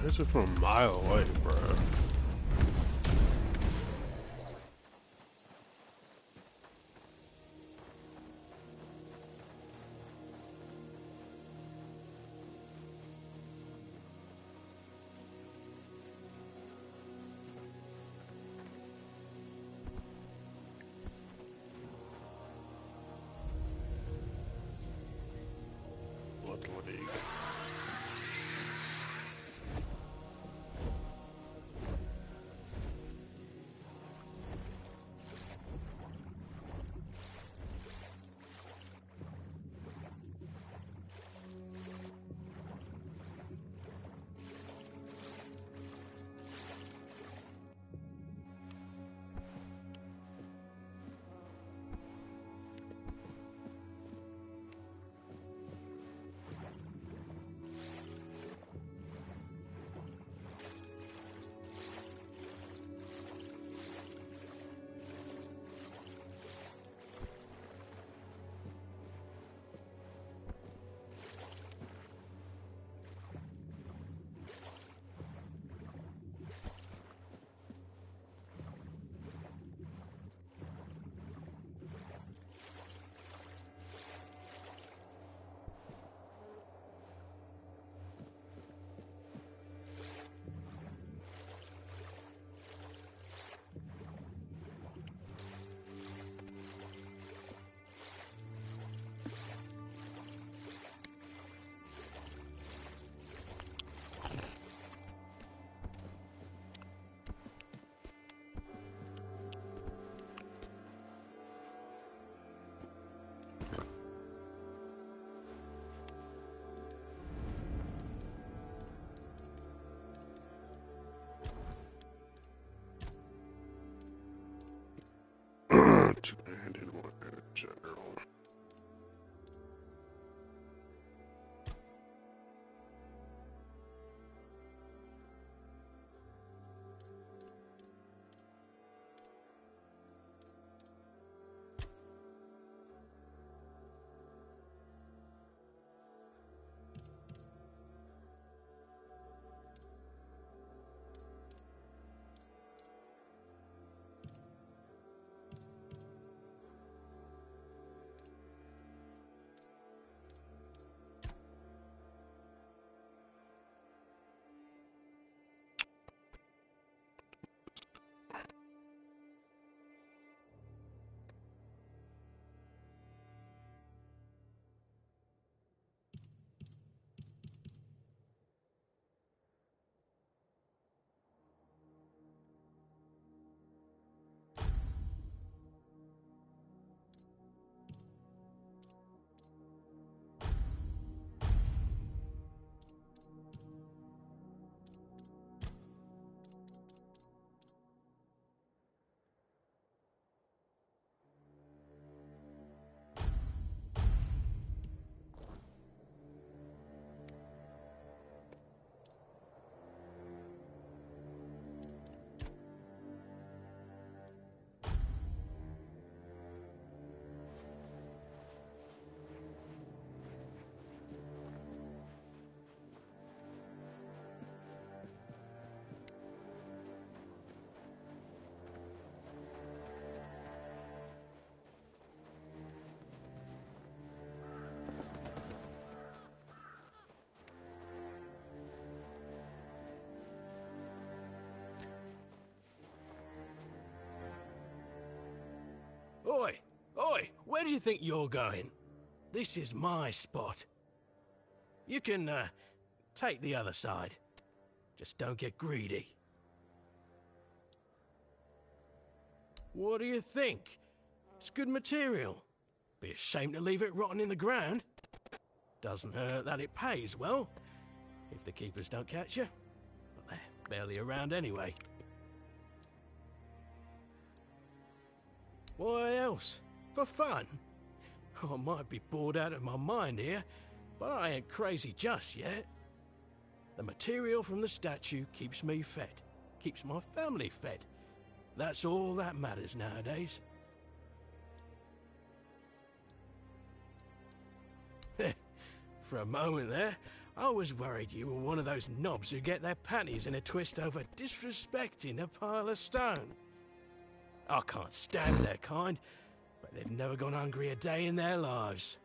Hits it from a mile away, bro. Blood League. do you think you're going? This is my spot. You can, take the other side. Just don't get greedy. What do you think? It's good material. Be a shame to leave it rotting in the ground. Doesn't hurt that it pays well, if the keepers don't catch you. But they're barely around anyway. Why else? For fun? I might be bored out of my mind here, but I ain't crazy just yet. The material from the statue keeps me fed, keeps my family fed. That's all that matters nowadays. For a moment there, I was worried you were one of those knobs who get their panties in a twist over disrespecting a pile of stone. I can't stand their kind, but they've never gone hungry a day in their lives.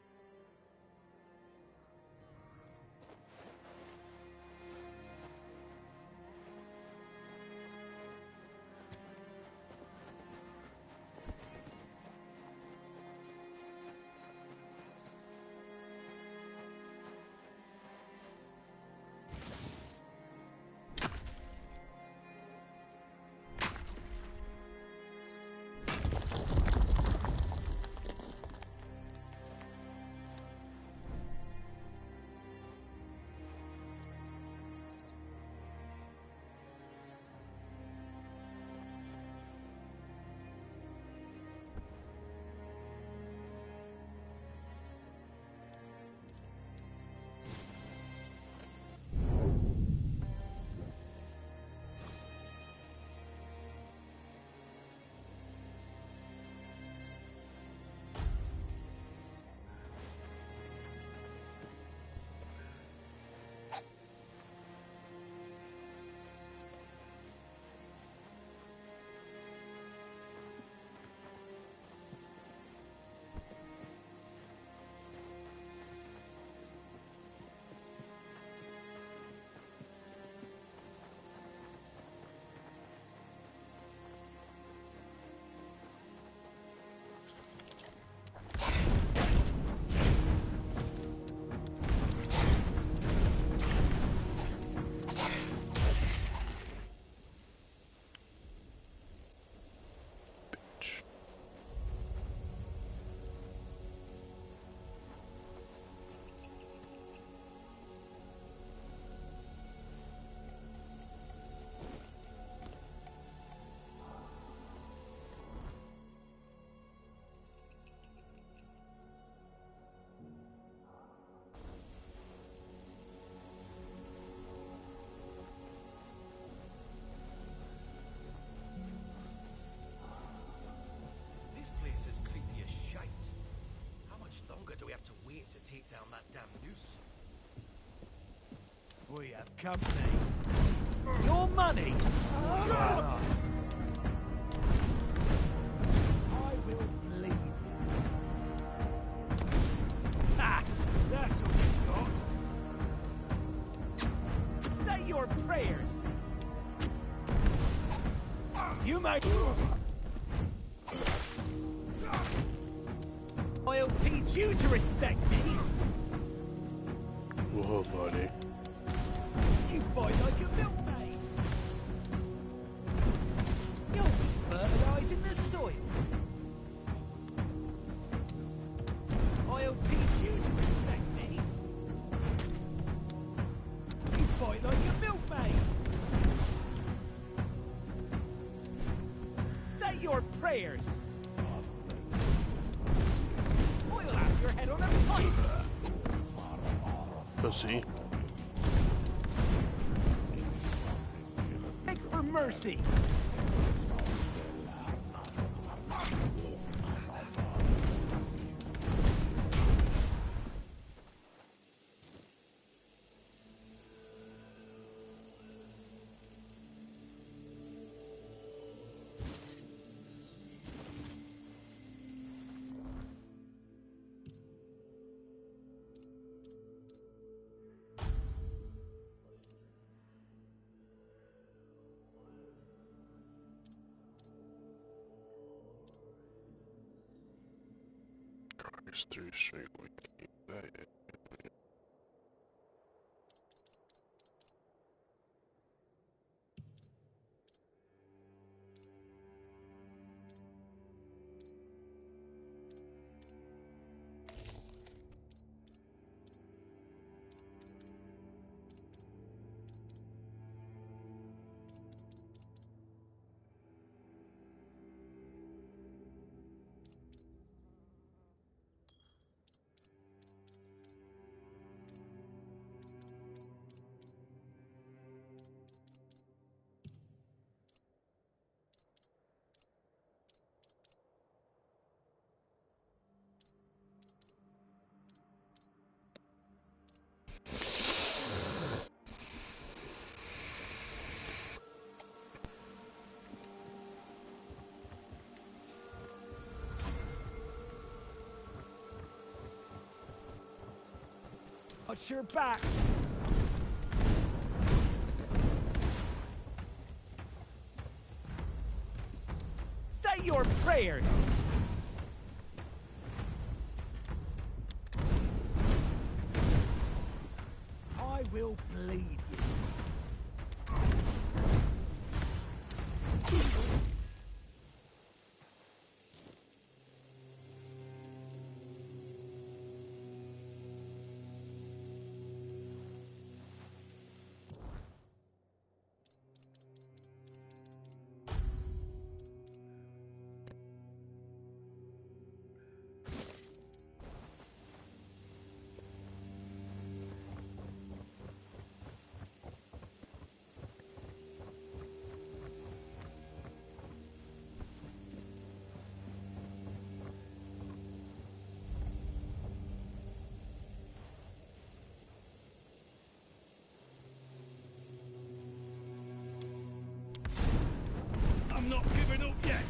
This place is creepy as shite. How much longer do we have to wait to take down that damn noose? We have company. Your money! I will bleed you. Ah, that's what you got. Say your prayers! You might... I'll teach you to respect me! Whoa, buddy. You fight like a milkmaid! You'll be fertilizing the soil! I'll teach you to respect me! You fight like a milkmaid! Say your prayers! I'll have your head on a pike! Pussy. Beg for mercy! Max 3 strength. We can keep that. Watch your back! Say your prayers! I will bleed you. I'm not giving up yet!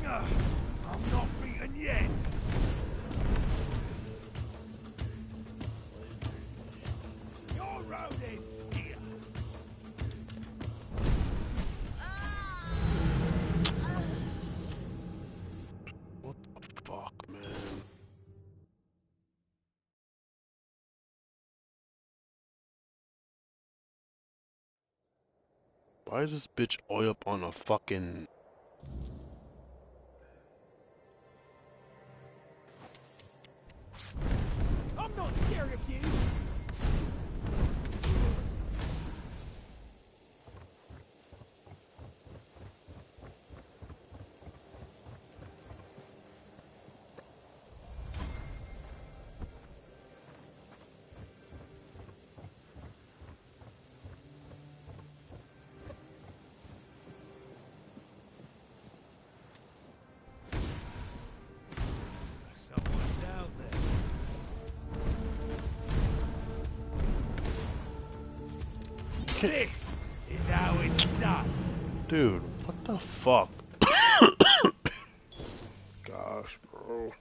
I'm not beaten yet! Your road ends here! What the fuck, man? Why is this bitch oil up on a fucking... I'm not scared of you! Someone down there. This is how it's done. Dude, what the fuck? Gosh, bro.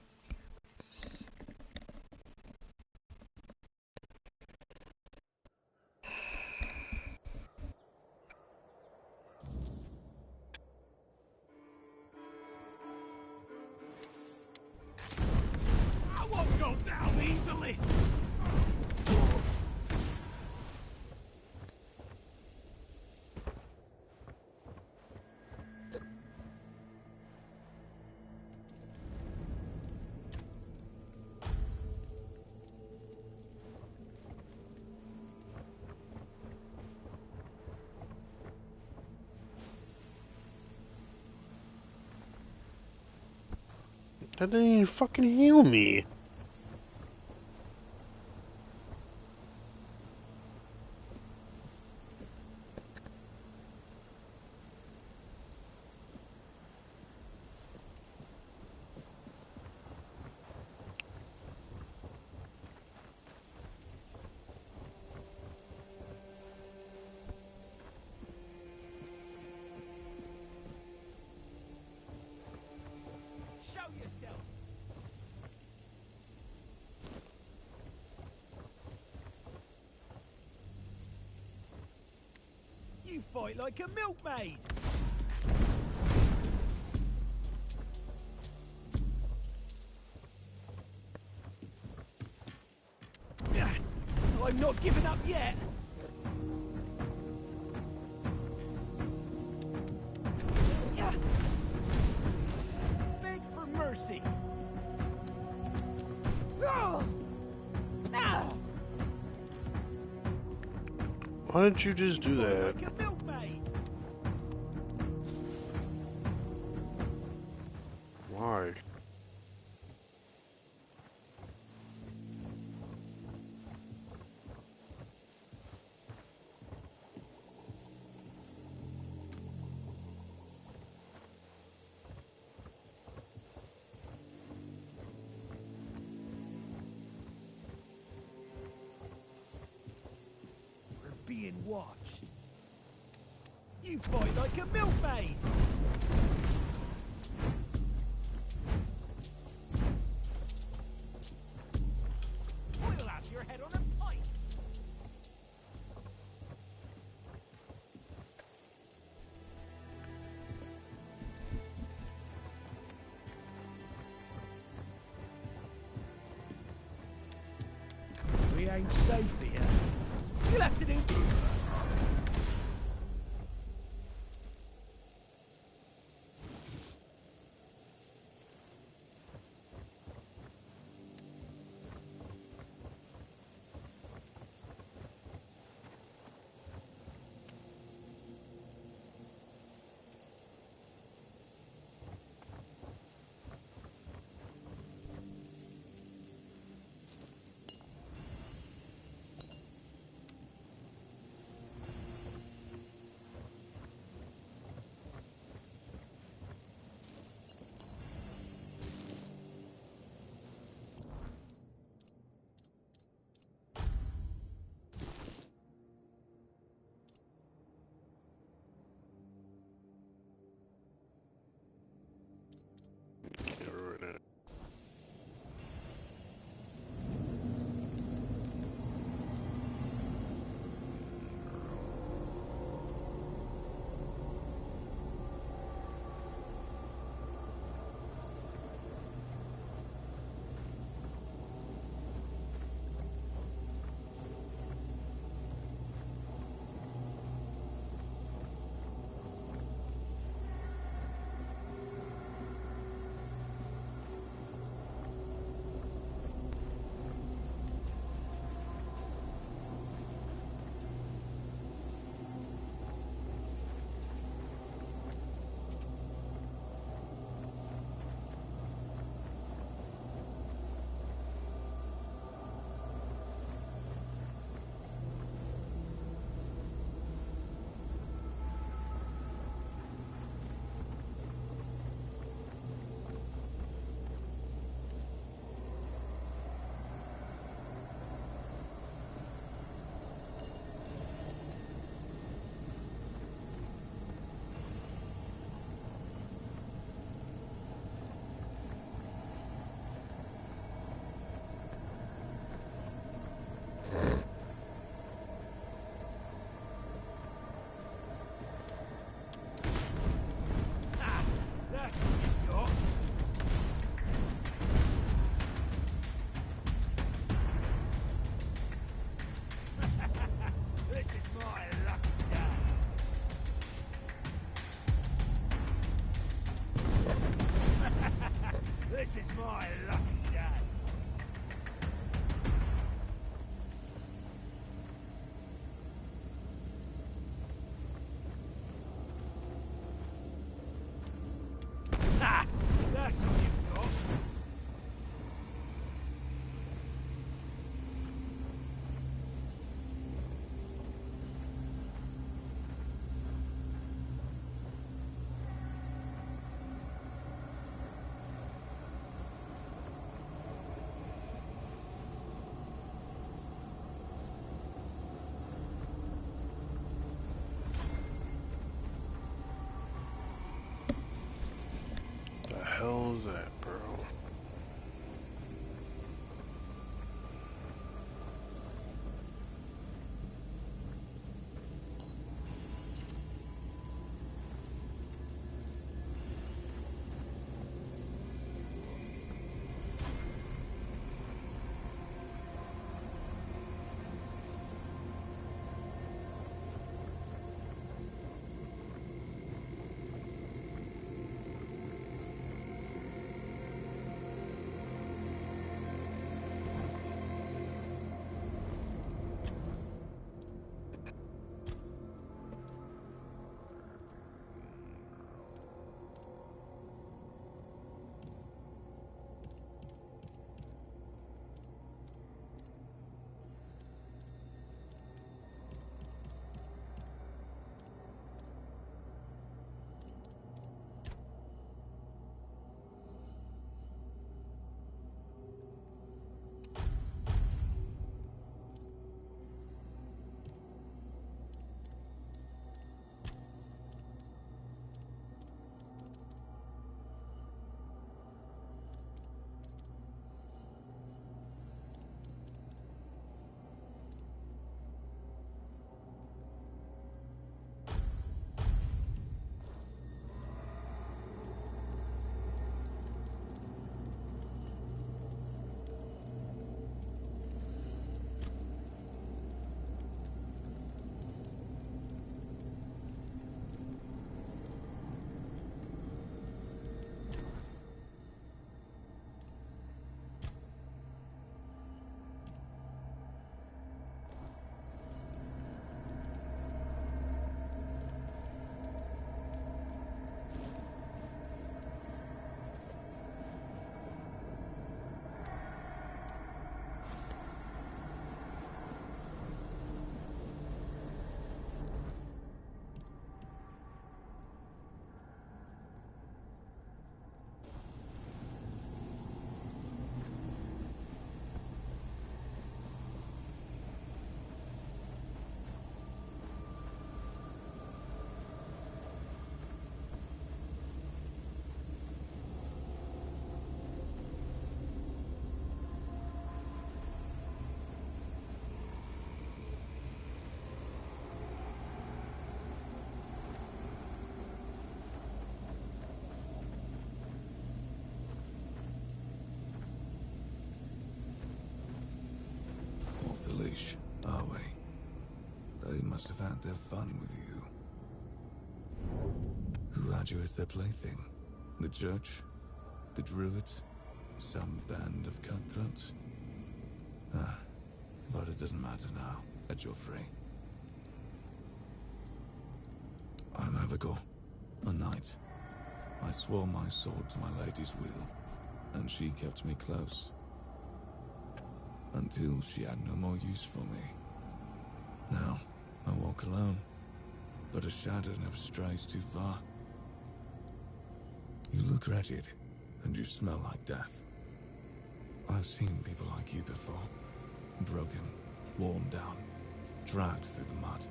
I won't go down easily. That didn't even fucking heal me. Show yourself. You fight like a milkmaid. I'm not giving up yet. Beg for mercy. Why did you just do that? Like a milkmaid. Why? We're being watched. You fight like a milkmaid. We'll have your head on a pike. We ain't safe here. You'll have to do. is that, bro? Are we? They must have had their fun with you. Who had you as their plaything? The church? The druids? Some band of cutthroats? But it doesn't matter now that you're free. I'm Abigail, a knight. I swore my sword to my lady's wheel, and she kept me close. Until she had no more use for me. Now, I walk alone, but a shadow never strays too far. You look wretched, and you smell like death. I've seen people like you before. Broken, worn down, dragged through the mud.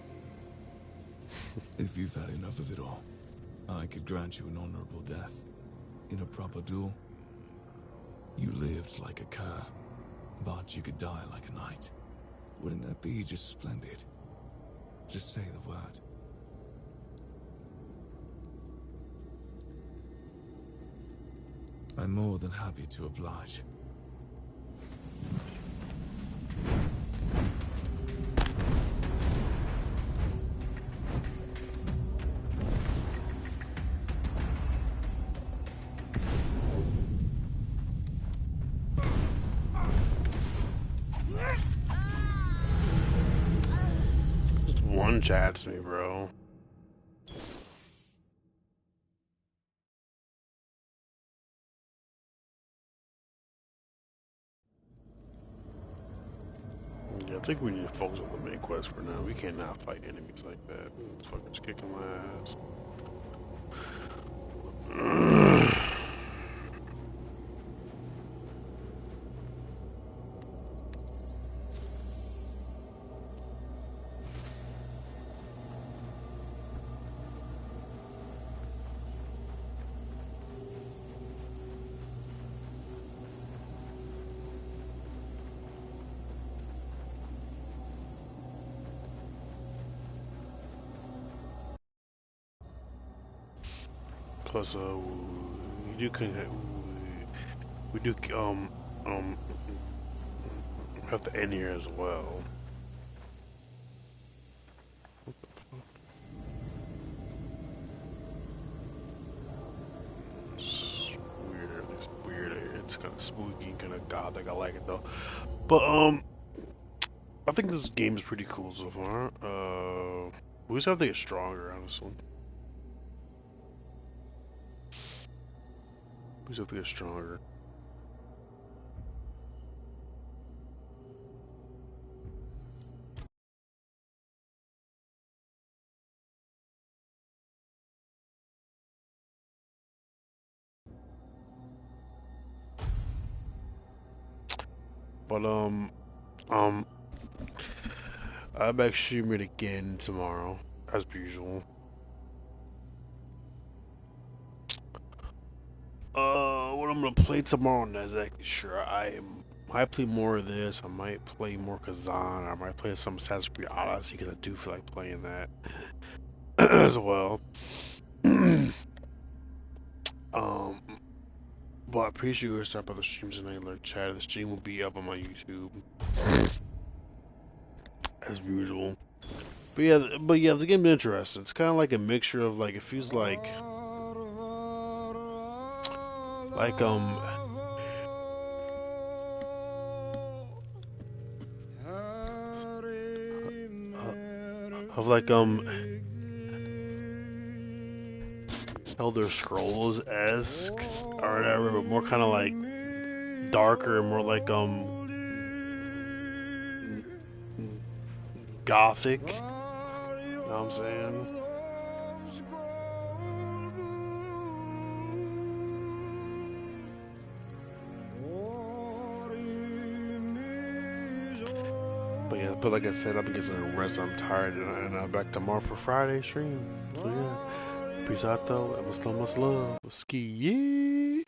If you've had enough of it all, I could grant you an honorable death. In a proper duel. You lived like a cur. But you could die like a knight. Wouldn't that be just splendid? Just say the word. I'm more than happy to oblige. One chats me, bro. Yeah, I think we need to focus on the main quest for now. We cannot fight enemies like that. It's fucking just kicking my ass. Plus, we do have to end here as well. It's weird. It's weird. It's kind of spooky, kind of gothic. I like it though. But I think this game is pretty cool so far. We just have to get stronger, honestly. We just have to get stronger. But I'm actually streaming it again tomorrow, as per usual. What I'm gonna play tomorrow, I'm not exactly sure. I might play more of this. I might play more Kazan. I might play some Assassin's Creed Odyssey because I do feel like playing that as well. But I'm pretty sure we'll start by the streams tonight. Like chat, the stream will be up on my YouTube as usual. But yeah, the game's interesting. It's kind of like a mixture of like it feels like of like Elder Scrolls-esque or whatever, but more kind of like darker, more like gothic. You know what I'm saying? But like I said, I'm getting some rest. I'm tired, and I'm back tomorrow for Friday stream. So yeah, peace out though, and much love. Ski.